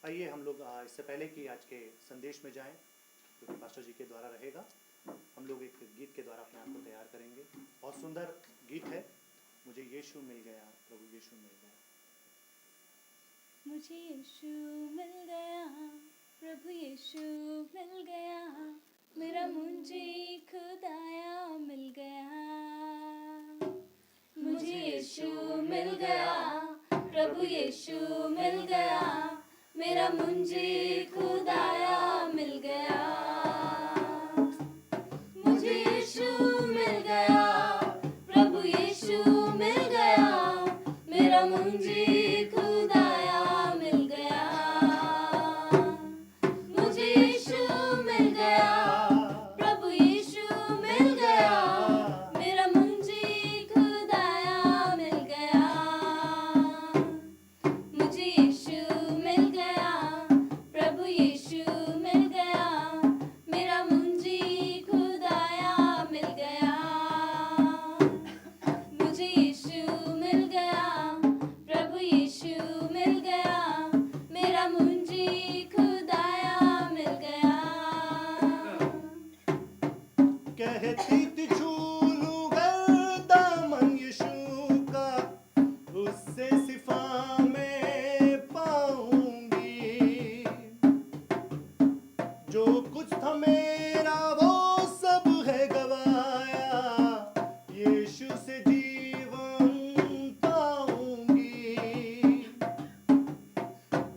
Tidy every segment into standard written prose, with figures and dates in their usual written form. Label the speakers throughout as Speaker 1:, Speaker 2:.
Speaker 1: आइए हम लोग इससे पहले कि आज के संदेश में जाएं, क्योंकि पास्टर जी के द्वारा रहेगा, हम लोग एक गीत के द्वारा अपने आप को तैयार करेंगे। बहुत सुंदर गीत है, मुझे यीशु मिल गया, प्रभु यीशु मिल गया।
Speaker 2: मुझे यीशु मिल गया, प्रभु यीशु मिल गया, मेरा मुझे खुदाया मिल गया। मुझे यीशु मिल गया, प्रभु यीशु मिल गया, मेरा मुझे खुदाया मिल गया। मुझे यीशु मिल गया, प्रभु यीशु मिल गया, मेरा मुझे खुदाया मिल गया। मुझे यीशु मिल गया, प्रभु यीशु मिल गया, मेरा मुझे खुदाया मिल गया। मुझे यीशु मिल गया, प्रभु यीशु मिल गया, मेरा मुझे खुदाया मिल गया। मुझे यीशु मिल गया, प्रभु यीशु मिल गया, मेरा मुझे खुदाया मिल गया।
Speaker 1: कहती थी छू लूँगा दामन यीशु का, उससे सिफा में पाऊंगी। जो कुछ था मेरा वो सब है गवाया, यीशु से जीवन पाऊंगी।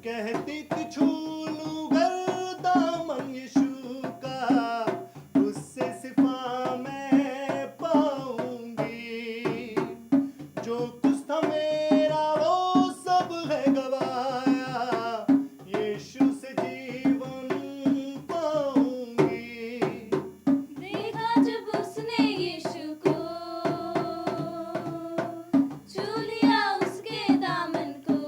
Speaker 1: कहती थी छू लूँगा दामन यीशु का, उससे सिफा मैं पाऊंगी। जो कुछ था मेरा वो सब है गवाया, यीशु से जीवन पाऊंगी।
Speaker 2: देखा जब उसने यीशु को, छू लिया उसके दामन को,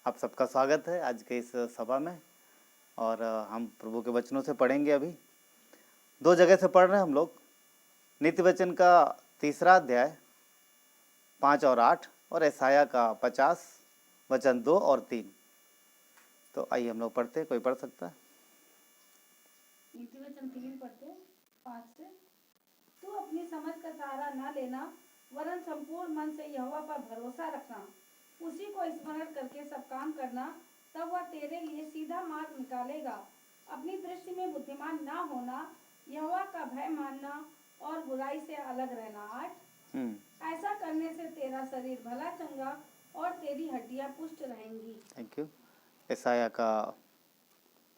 Speaker 3: आप सबका स्वागत है आज के इस सभा में। और हम प्रभु के वचनों से पढ़ेंगे। अभी दो जगह से पढ़ रहे हैं हम लोग। नीति वचन का 3 अध्याय 5 और 8 और यशायाह का 50 वचन 2 और 3। तो आइए हम लोग पढ़ते हैं। कोई पढ़ सकता है?
Speaker 4: नीति वचन 3 पढ़ते 5 से। तू अपनी समझ का सहारा न लेना, वरन संपूर्ण मन से यहोवा पर भरोसा रखना। उसी को स्मरण करके सब काम करना, तब वह तेरे लिए सीधा मार्ग निकालेगा। अपनी दृष्टि में बुद्धिमान न होना, यहोवा का भय मानना और बुराई से अलग रहना। 8 ऐसा करने से तेरा शरीर भला चंगा और तेरी हड्डियां पुष्ट रहेंगी।
Speaker 3: Thank you. यशायाह का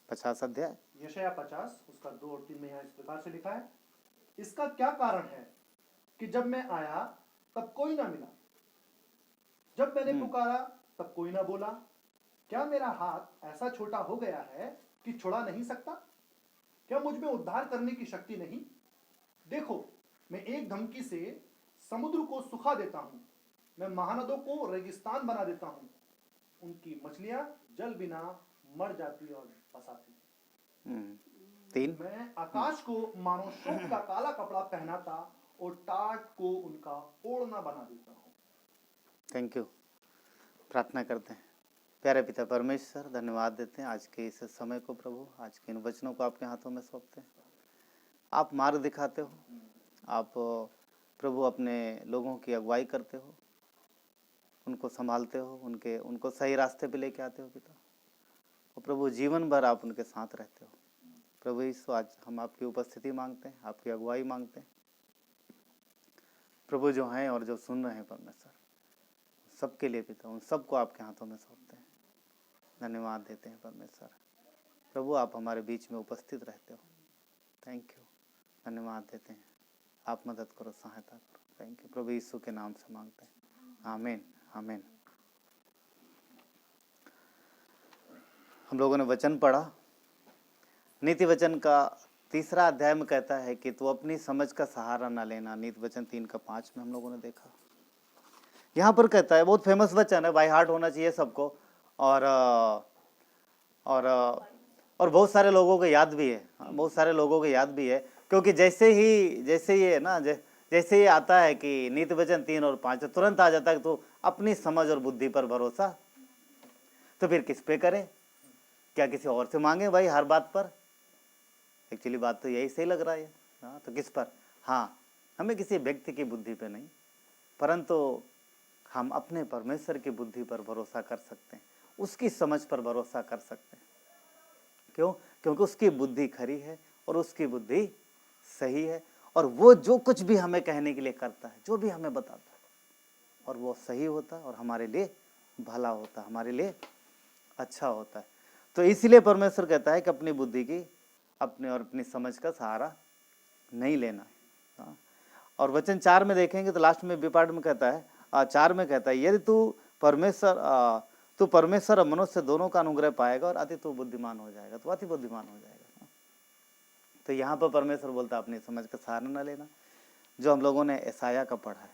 Speaker 3: 50 अध्याय
Speaker 1: यशायाह 50 उसका 2 और 3 में यहाँ इस प्रकार से लिखा है, इसका क्या कारण है कि जब मैं आया तब कोई ना मिला, जब मैंने पुकारा तब कोई ना बोला। क्या मेरा हाथ ऐसा छोटा हो गया है कि छुड़ा नहीं सकता? क्या मुझ में उद्धार करने की शक्ति नहीं? देखो, मैं एक धमकी से समुद्र को सुखा देता हूं, मैं महानदों को रेगिस्तान बना देता हूं। उनकी मछलियां जल बिना मर जाती और बसाती।
Speaker 3: 3
Speaker 1: मैं आकाश को मानो शोक का काला कपड़ा पहनाता और टाट को उनका ओढ़ना बना देता हूं।
Speaker 3: Thank you. प्रार्थना करते हैं। प्यारे पिता परमेश्वर, धन्यवाद देते हैं आज के इस समय को प्रभु, आज के इन वचनों को आपके हाथों में सौंपते हैं। आप मार्ग दिखाते हो, आप प्रभु अपने लोगों की अगुवाई करते हो, उनको संभालते हो, उनको सही रास्ते पे लेके आते हो पिता। और प्रभु जीवन भर आप उनके साथ रहते हो। प्रभु यीशु, आज हम आपकी उपस्थिति मांगते हैं, आपकी अगुवाई मांगते हैं प्रभु, जो हैं और जो सुन रहे हैं परमेश्वर, सबके लिए पिता उन सबको आपके हाथों में सौंपते हैं। धन्यवाद देते हैं परमेश्वर। प्रभु आप हमारे बीच में उपस्थित रहते हो। Thank you. धन्यवाद देते हैं। आप मदद करो, सहायता करो। Thank you. प्रभु यीशु के नाम से मांगते हैं, आमीन आमीन। हम लोगों ने वचन पढ़ा। नीति वचन का 3 अध्याय में कहता है कि तू अपनी समझ का सहारा ना लेना। नीति वचन 3 का 5 में हम लोगों ने देखा। यहाँ पर कहता है, बहुत फेमस वचन है, बाय हार्ट होना चाहिए सबको। और बहुत सारे लोगों को याद भी है। बहुत सारे लोगों को याद भी है, क्योंकि जैसे ये आता है कि नीति वचन 3 और 5 तुरंत आ जाता है कि तू अपनी समझ और बुद्धि पर भरोसा। तो फिर किस पे करें? क्या किसी और से मांगे भाई हर बात पर? एक्चुअली बात तो यही सही लग रहा है। हाँ, तो किस पर? हाँ, हमें किसी व्यक्ति की बुद्धि पे नहीं, परंतु हम अपने परमेश्वर की बुद्धि पर भरोसा कर सकते हैं, उसकी समझ पर भरोसा कर सकते हैं। क्यों? क्योंकि उसकी बुद्धि खरी है और उसकी बुद्धि सही है, और वो जो कुछ भी हमें कहने के लिए करता है, जो भी हमें बताता है, और वो सही होता है और हमारे लिए भला होता है, हमारे लिए अच्छा होता है। तो इसीलिए परमेश्वर कहता है कि अपनी बुद्धि की अपनी समझ का सहारा नहीं लेना। हाँ। और वचन 4 में देखेंगे तो लास्ट में विपाठ में कहता है, 4 में कहता है, यदि तू परमेश्वर और मनुष्य दोनों का अनुग्रह पाएगा और अति तू बुद्धिमान हो जाएगा, तो अति बुद्धिमान हो जाएगा। तो यहाँ पर परमेश्वर बोलता है अपनी समझ का सहारा न लेना, जो हम लोगों ने यशायाह का पढ़ा है।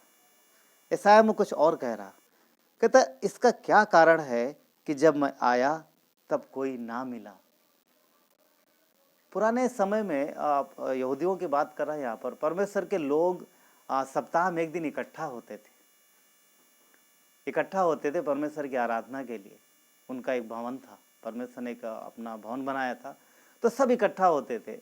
Speaker 3: यशायाह में कुछ और कह रहा, कहता इसका क्या कारण है कि जब मैं आया तब कोई ना मिला। पुराने समय में यहूदियों की बात कर रहा है यहाँ पर। परमेश्वर के लोग सप्ताह में एक दिन इकट्ठा होते थे परमेश्वर की आराधना के लिए। उनका एक भवन था, परमेश्वर ने एक अपना भवन बनाया था, तो सब इकट्ठा होते थे।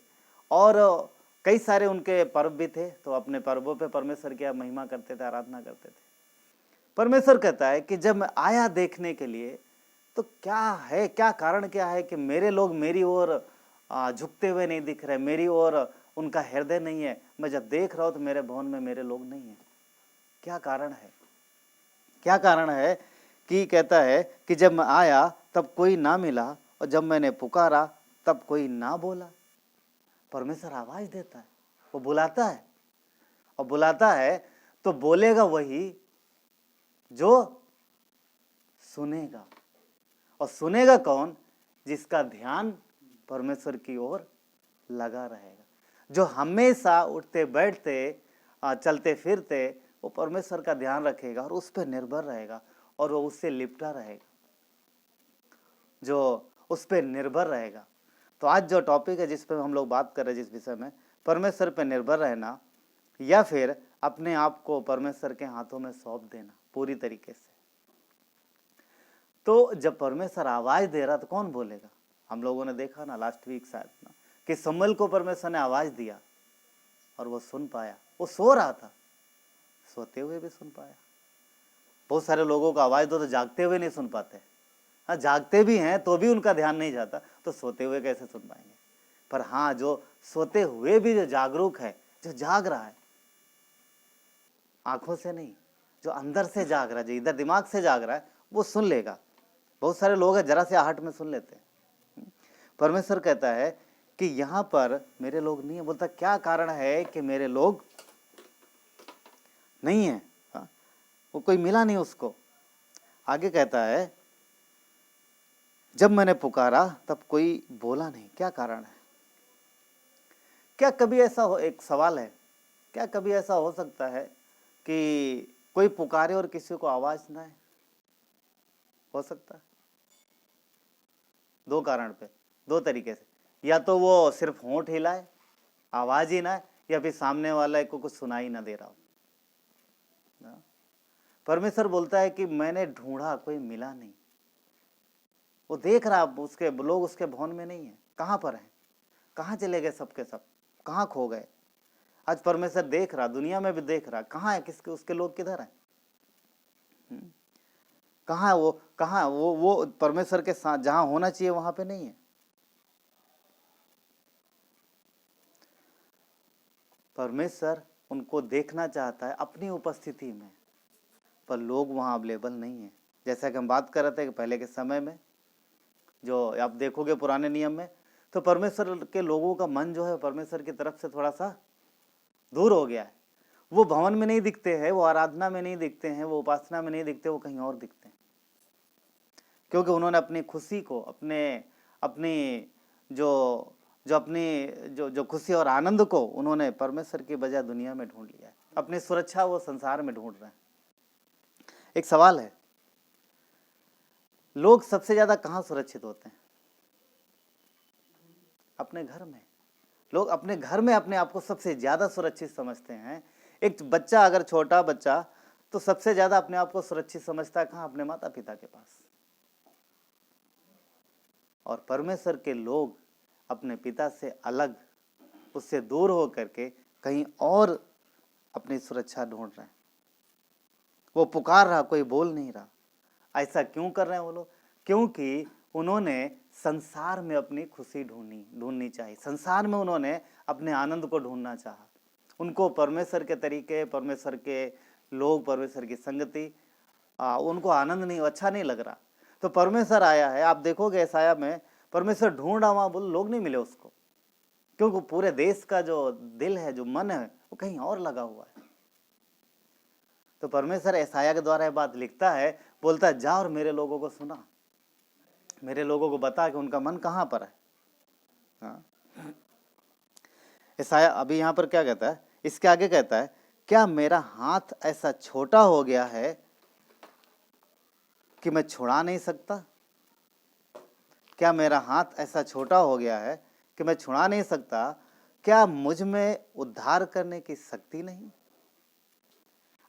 Speaker 3: और कई सारे उनके पर्व भी थे, तो अपने पर्वों पे परमेश्वर की महिमा करते थे, आराधना करते थे। परमेश्वर कहता है कि जब मैं आया देखने के लिए, तो क्या कारण क्या है कि मेरे लोग मेरी ओर झुकते हुए नहीं दिख रहे, मेरी ओर उनका हृदय नहीं है। मैं जब देख रहा हूं तो मेरे भवन में मेरे लोग नहीं है। क्या कारण है? क्या कारण है कि कहता है कि जब मैं आया तब कोई ना मिला, और जब मैंने पुकारा तब कोई ना बोला। परमेश्वर आवाज देता है, वो बुलाता है, और बुलाता है तो बोलेगा वही जो सुनेगा। और सुनेगा कौन? जिसका ध्यान परमेश्वर की ओर लगा रहेगा, जो हमेशा उठते बैठते चलते फिरते वो परमेश्वर का ध्यान रखेगा और उस पर निर्भर रहेगा, और वो उससे लिपटा रहेगा। जो उस पर निर्भर रहेगा। तो आज जो टॉपिक है जिस पर हम लोग बात कर रहे हैं, जिस विषय में, परमेश्वर पर निर्भर रहना या फिर अपने आप को परमेश्वर के हाथों में सौंप देना पूरी तरीके से। तो जब परमेश्वर आवाज दे रहा तो कौन बोलेगा? हम लोगों ने देखा ना लास्ट वीक शायद ना, कि शमूएल को परमेश्वर ने आवाज दिया और वो सुन पाया। वो सो रहा था, सोते हुए भी सुन पाया। बहुत सारे लोगों को आवाज दो तो जागते हुए नहीं सुन पाते। हाँ, जागते भी हैं तो भी उनका ध्यान नहीं जाता, तो सोते हुए कैसे सुन पाएंगे? पर हाँ, जो सोते हुए भी जो जागरूक है, जो जाग रहा है, आंखों से नहीं, जो अंदर से जाग रहा है, जो इधर दिमाग से जाग रहा है, वो सुन लेगा। बहुत सारे लोग हैं जरा से आहट में सुन लेते हैं। परमेश्वर कहता है कि यहाँ पर मेरे लोग नहीं है। बोलता क्या कारण है कि मेरे लोग नहीं है? हाँ? वो कोई मिला नहीं उसको। आगे कहता है जब मैंने पुकारा तब कोई बोला नहीं। क्या कारण है? क्या कभी ऐसा हो, एक सवाल है, क्या कभी ऐसा हो सकता है कि कोई पुकारे और किसी को आवाज ना आए? हो सकता है दो कारण पे, दो तरीके से। या तो वो सिर्फ होंठ हिलाए, आवाज ही ना आए, या फिर सामने वाला को कुछ सुनाई ना दे रहा हो। परमेश्वर बोलता है कि मैंने ढूंढा, कोई मिला नहीं। वो देख रहा, उसके लोग उसके भवन में नहीं है। कहाँ पर है? कहाँ चले गए सबके सब? कहाँ खो गए? आज परमेश्वर देख रहा, दुनिया में भी देख रहा, कहाँ है किसके, उसके लोग किधर हैं? कहाँ है वो? कहाँ वो परमेश्वर के साथ जहां होना चाहिए वहां पे नहीं है। परमेश्वर उनको देखना चाहता है अपनी उपस्थिति में, पर लोग वहां अवेलेबल नहीं है। जैसा कि हम बात कर रहे थे कि पहले के समय में, जो आप देखोगे पुराने नियम में, तो परमेश्वर के लोगों का मन जो है परमेश्वर की तरफ से थोड़ा सा दूर हो गया है। वो भवन में नहीं दिखते हैं, वो आराधना में नहीं दिखते हैं, वो उपासना में नहीं दिखते, वो कहीं और दिखते हैं। क्योंकि उन्होंने अपनी खुशी को, अपनी जो खुशी और आनंद को उन्होंने परमेश्वर की बजाय दुनिया में ढूंढ लिया है। अपनी सुरक्षा वो संसार में ढूंढ रहे हैं। एक सवाल है, लोग सबसे ज्यादा कहाँ सुरक्षित होते हैं? अपने घर में। लोग अपने घर में अपने आप को सबसे ज्यादा सुरक्षित समझते हैं। एक बच्चा, अगर छोटा बच्चा, तो सबसे ज्यादा अपने आप को सुरक्षित समझता है कहाँ? अपने माता पिता के पास। और परमेश्वर के लोग अपने पिता से अलग, उससे दूर हो करके कहीं और अपनी सुरक्षा ढूंढ रहे हैं। वो पुकार रहा, कोई बोल नहीं रहा। ऐसा क्यों कर रहे हैं वो लोग? क्योंकि उन्होंने संसार में अपनी खुशी ढूंढनी चाहिए। संसार में उन्होंने अपने आनंद को ढूंढना चाहा। उनको परमेश्वर के तरीके, परमेश्वर के लोग, परमेश्वर की संगति, उनको आनंद नहीं, अच्छा नहीं लग रहा। तो परमेश्वर आया है, आप देखोगे यशायाह में, परमेश्वर ढूंढ रहा, वहां बोल लोग नहीं मिले उसको, क्योंकि पूरे देश का जो दिल है, जो मन है, वो कहीं और लगा हुआ है। तो परमेश्वर यशायाह के द्वारा यह बात लिखता है, बोलता है जा और मेरे लोगों को सुना, मेरे लोगों को बता कि उनका मन कहाँ पर है। हाँ, यशायाह अभी यहाँ पर क्या कहता है, इसके आगे कहता है, क्या मेरा हाथ ऐसा छोटा हो गया है कि मैं छुड़ा नहीं सकता? क्या मेरा हाथ ऐसा छोटा हो गया है कि मैं छुड़ा नहीं सकता? क्या मुझ में उद्धार करने की शक्ति नहीं?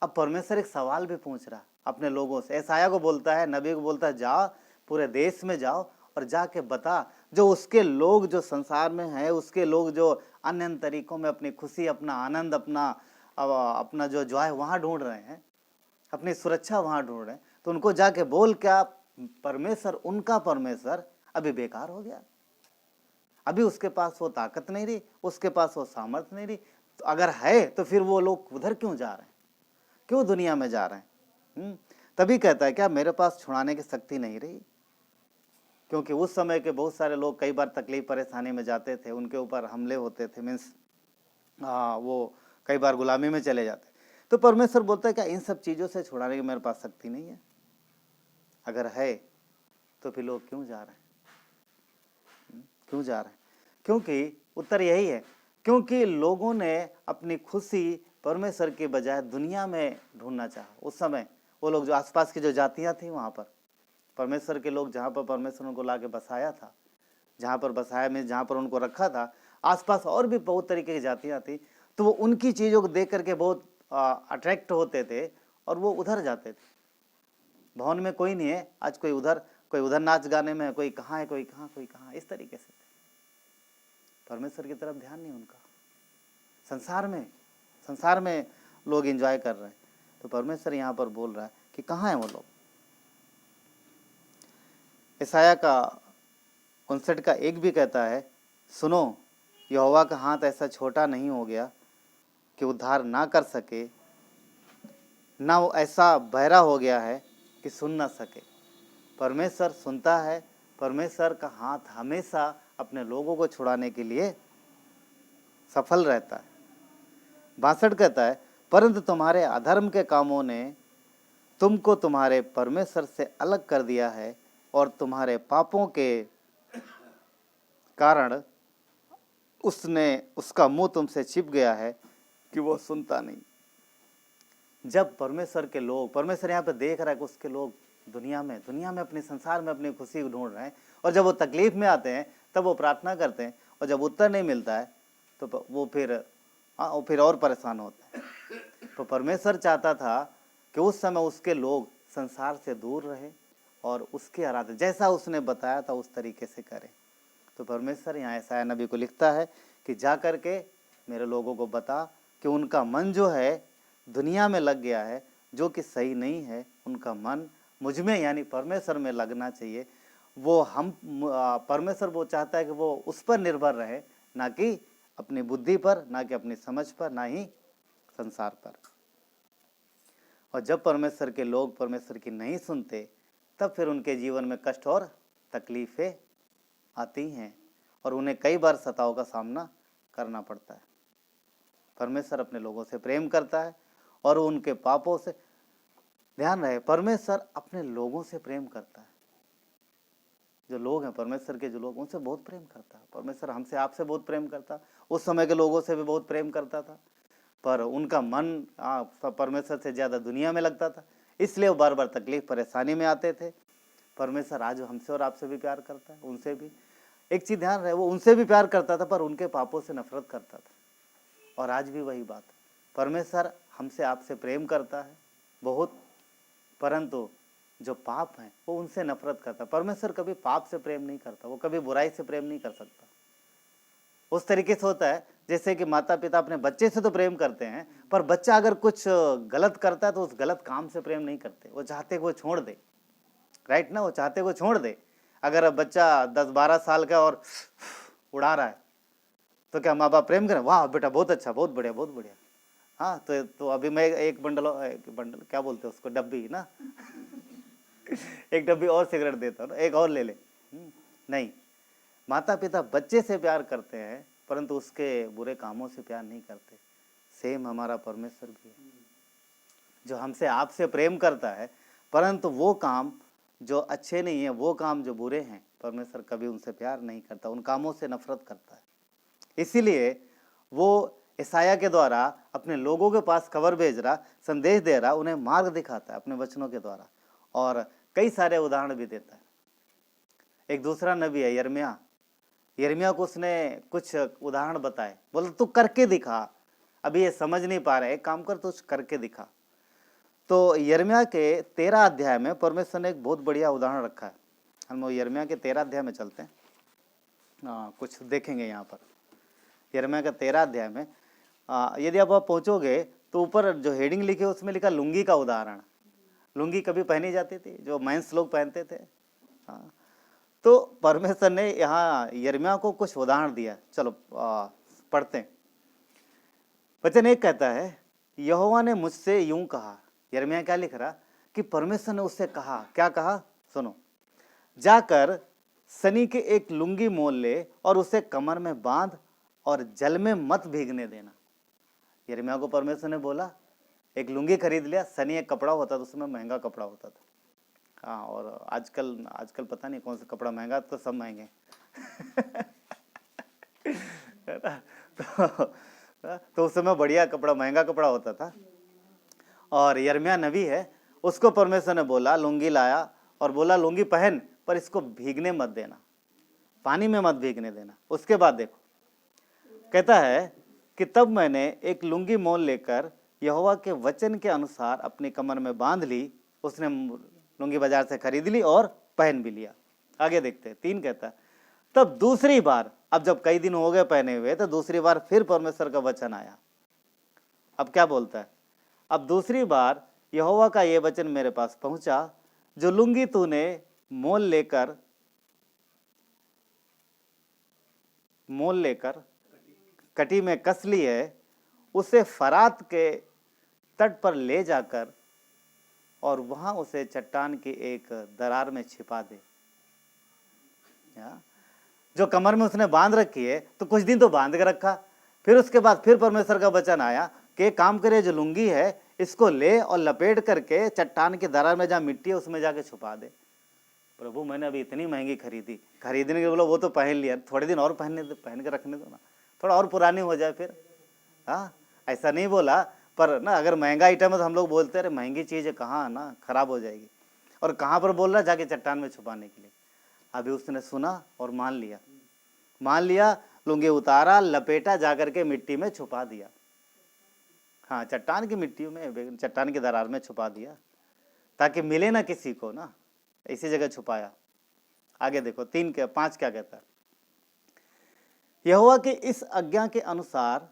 Speaker 3: अब परमेश्वर एक सवाल भी पूछ रहा अपने लोगों से। यशायाह को बोलता है, नबी को बोलता है, जाओ पूरे देश में जाओ और जाके बता, जो उसके लोग जो संसार में हैं, उसके लोग जो अन्य तरीकों में अपनी खुशी, अपना आनंद, अपना जो जॉय वहां ढूंढ रहे हैं, अपनी सुरक्षा वहां ढूंढ रहे हैं, तो उनको जाके बोल, क्या परमेश्वर, उनका परमेश्वर अभी बेकार हो गया? अभी उसके पास वो ताकत नहीं रही, उसके पास वो सामर्थ्य नहीं रही? तो अगर है तो फिर वो लोग उधर क्यों जा रहे हैं, क्यों दुनिया में जा रहे हैं? तभी कहता है, क्या मेरे पास छुड़ाने की शक्ति नहीं रही? क्योंकि उस समय के बहुत सारे लोग कई बार तकलीफ परेशानी में जाते थे, उनके ऊपर हमले होते थे, मीन्स वो कई बार गुलामी में चले जाते। तो परमेश्वर बोलता है, क्या इन सब चीज़ों से छुड़ाने की मेरे पास शक्ति नहीं है? अगर है तो फिर लोग क्यों जा रहे हैं? क्यों जा रहे हैं? क्योंकि उत्तर यही है, क्योंकि लोगों ने अपनी खुशी परमेश्वर के बजाय दुनिया में ढूंढना चाहा। उस समय वो लोग जो आसपास की जो जातियां थी वहां पर परमेश्वर के लोग जहाँ पर परमेश्वर उनको ला के बसाया था, जहाँ पर बसाया में जहाँ पर उनको रखा था, आसपास और भी बहुत तरीके की जातियाँ थी, तो वो उनकी चीज़ों को देख करके बहुत अट्रैक्ट होते थे और वो उधर जाते थे। भवन में कोई नहीं है आज, कोई उधर नाच गाने में है, कोई कहाँ है, कोई कहाँ, इस तरीके से परमेश्वर की तरफ ध्यान नहीं उनका। संसार में लोग एंजॉय कर रहे हैं, तो परमेश्वर यहाँ पर बोल रहा है कि कहाँ है वो लोग। यशायाह का 59 का 1 भी कहता है, सुनो, यहोवा का हाथ ऐसा छोटा नहीं हो गया कि उद्धार ना कर सके, ना वो ऐसा बहरा हो गया है कि सुन ना सके। परमेश्वर सुनता है, परमेश्वर का हाथ हमेशा अपने लोगों को छुड़ाने के लिए सफल रहता है। 62 कहता है, परंतु तुम्हारे अधर्म के कामों ने तुमको तुम्हारे परमेश्वर से अलग कर दिया है और तुम्हारे पापों के कारण उसका मुंह तुमसे छिप गया है कि वो सुनता नहीं। जब परमेश्वर के लोग, परमेश्वर यहाँ पे देख रहा है कि उसके लोग दुनिया में अपने संसार में अपनी खुशी ढूंढ रहे हैं, और जब वो तकलीफ में आते हैं तब वो प्रार्थना करते हैं, और जब उत्तर नहीं मिलता है तो वो फिर और परेशान होते हैं। तो परमेश्वर चाहता था कि उस समय उसके लोग संसार से दूर रहे और उसके आराधना जैसा उसने बताया था उस तरीके से करें। तो परमेश्वर यहाँ यशायाह नबी को लिखता है कि जा करके मेरे लोगों को बता कि उनका मन जो है दुनिया में लग गया है, जो कि सही नहीं है। उनका मन मुझ में यानी परमेश्वर में लगना चाहिए। परमेश्वर वो चाहता है कि वो उस पर निर्भर रहे, ना कि अपनी बुद्धि पर, ना कि अपनी समझ पर, ना ही संसार पर। और जब परमेश्वर के लोग परमेश्वर की नहीं सुनते, तब फिर उनके जीवन में कष्ट और तकलीफें आती हैं और उन्हें कई बार सताव का सामना करना पड़ता है। परमेश्वर अपने लोगों से प्रेम करता है और उनके पापों से, ध्यान रहे, परमेश्वर अपने लोगों से प्रेम करता है। जो लोग हैं परमेश्वर के, जो लोग, उनसे बहुत प्रेम करता है। परमेश्वर हमसे, आपसे बहुत प्रेम करता, उस समय के लोगों से भी बहुत प्रेम करता था, पर उनका मन परमेश्वर से ज़्यादा दुनिया में लगता था, इसलिए वो बार बार तकलीफ परेशानी में आते थे। परमेश्वर आज हमसे और आपसे भी प्यार करता है, उनसे भी। एक चीज़ ध्यान रहे, वो उनसे भी प्यार करता था पर उनके पापों से नफरत करता था, और आज भी वही बात है। परमेश्वर हमसे आपसे प्रेम करता है बहुत, परंतु जो पाप हैं वो उनसे नफरत करता है। परमेश्वर कभी पाप से प्रेम नहीं करता, वो कभी बुराई से प्रेम नहीं कर सकता। उस तरीके से होता है जैसे कि माता पिता अपने बच्चे से तो प्रेम करते हैं, पर बच्चा अगर कुछ गलत करता है तो उस गलत काम से प्रेम नहीं करते, वो चाहते कि वो छोड़ दे, राइट ना, वो चाहते वो छोड़ दे। अगर बच्चा 10-12 साल का और उड़ा रहा है तो क्या माँ बाप प्रेम करें, वाह बेटा बहुत अच्छा, बहुत बढ़िया, बहुत बढ़िया। हाँ, तो अभी मैं एक बंडल क्या बोलते हैं उसको, डब्बी ना एक डब्बी और सिगरेट देता हूँ, एक और ले ले। नहीं, माता पिता बच्चे से प्यार करते हैं परंतु उसके बुरे कामों से प्यार नहीं करते। सेम हमारा परमेश्वर भी है, जो हमसे आपसे प्रेम करता है, परंतु वो काम जो अच्छे नहीं है, वो काम जो बुरे हैं, परमेश्वर कभी उनसे प्यार नहीं करता, उन कामों से नफरत करता है। इसीलिए वो यशायाह के द्वारा अपने लोगों के पास खबर भेज रहा, संदेश दे रहा, उन्हें मार्ग दिखाता है अपने वचनों के द्वारा, और कई सारे उदाहरण भी देता है। एक दूसरा नबी है यिर्मयाह को उसने कुछ उदाहरण बताए, बोला तू करके दिखा, अभी ये समझ नहीं पा रहे, एक काम कर तू करके दिखा। तो यिर्मयाह के 13 अध्याय में परमेश्वर ने एक बहुत बढ़िया उदाहरण रखा है। हम यिर्मयाह के 13 अध्याय में चलते हैं, कुछ देखेंगे यहाँ पर। यिर्मयाह का 13 अध्याय में यदि आप पहुँचोगे तो ऊपर जो हेडिंग लिखी है उसमें लिखा लुंगी का उदाहरण। लुंगी कभी पहनी जाती थी, जो मेंस लोग पहनते थे। हाँ, तो परमेश्वर ने यहाँ यिर्मयाह को कुछ उदाहरण दिया। चलो पढ़ते हैं। वचन 1 कहता है, यहोवा ने मुझसे यूं कहा। यिर्मयाह क्या लिख रहा कि परमेश्वर ने उससे कहा, क्या कहा, सुनो, जाकर सनी के एक लुंगी मोल ले और उसे कमर में बांध और जल में मत भीगने देना। यिर्मयाह को परमेश्वर ने बोला, एक लुंगी खरीद लिया। सनी एक कपड़ा होता था, उसमें महंगा कपड़ा होता था। हाँ, और आजकल पता नहीं कौन सा कपड़ा महंगा, तो सब महंगे तो उस समय बढ़िया कपड़ा, महंगा कपड़ा होता था। और यिर्मयाह नबी है, उसको परमेश्वर ने बोला, लुंगी लाया और बोला लुंगी पहन, पर इसको भीगने मत देना, पानी में मत भीगने देना। उसके बाद देखो कहता है कि तब मैंने एक लुंगी मोल लेकर यहोवा के वचन के अनुसार अपनी कमर में बांध ली। उसने लुंगी बाजार से खरीद ली और पहन भी लिया। आगे देखते हैं 3 कहता है तब दूसरी बार, अब जब कई दिन हो गए पहने हुए, तो दूसरी बार फिर परमेश्वर का वचन आया। अब क्या बोलता है, अब दूसरी बार यहोवा का ये वचन मेरे पास पहुंचा, जो लुंगी तूने मोल लेकर कटी में कस ली है, उसे फरात के तट पर ले जाकर और वहां उसे चट्टान की एक दरार में छिपा दे। जो कमर में उसने बांध रखी है, तो कुछ दिन तो बांध के रखा, फिर उसके बाद फिर परमेश्वर का वचन आया कि एक काम करे, जो लुंगी है इसको ले और लपेट करके चट्टान की दरार में जहाँ मिट्टी है उसमें जाके छुपा दे। प्रभु मैंने अभी इतनी महंगी खरीदने के बोलो, वो तो पहन लिया, थोड़े दिन और पहन के रखने दो ना, थोड़ा और पुरानी हो जाए फिर। हाँ, ऐसा नहीं बोला, पर ना अगर महंगा आइटम है तो हम लोग बोलते रहे महंगी चीज़ है, कहाँ ना खराब हो जाएगी। और कहाँ पर बोल रहा, जाके चट्टान में छुपाने के लिए। अभी उसने सुना और मान लिया, लुंगी उतारा, लपेटा, जाकर के मिट्टी में छुपा दिया। हाँ, चट्टान की मिट्टी में, चट्टान की दरार में छुपा दिया ताकि मिले ना किसी को ना, इसी जगह छुपाया। आगे देखो 5 क्या कहता है, यहोवा के इस आज्ञा के अनुसार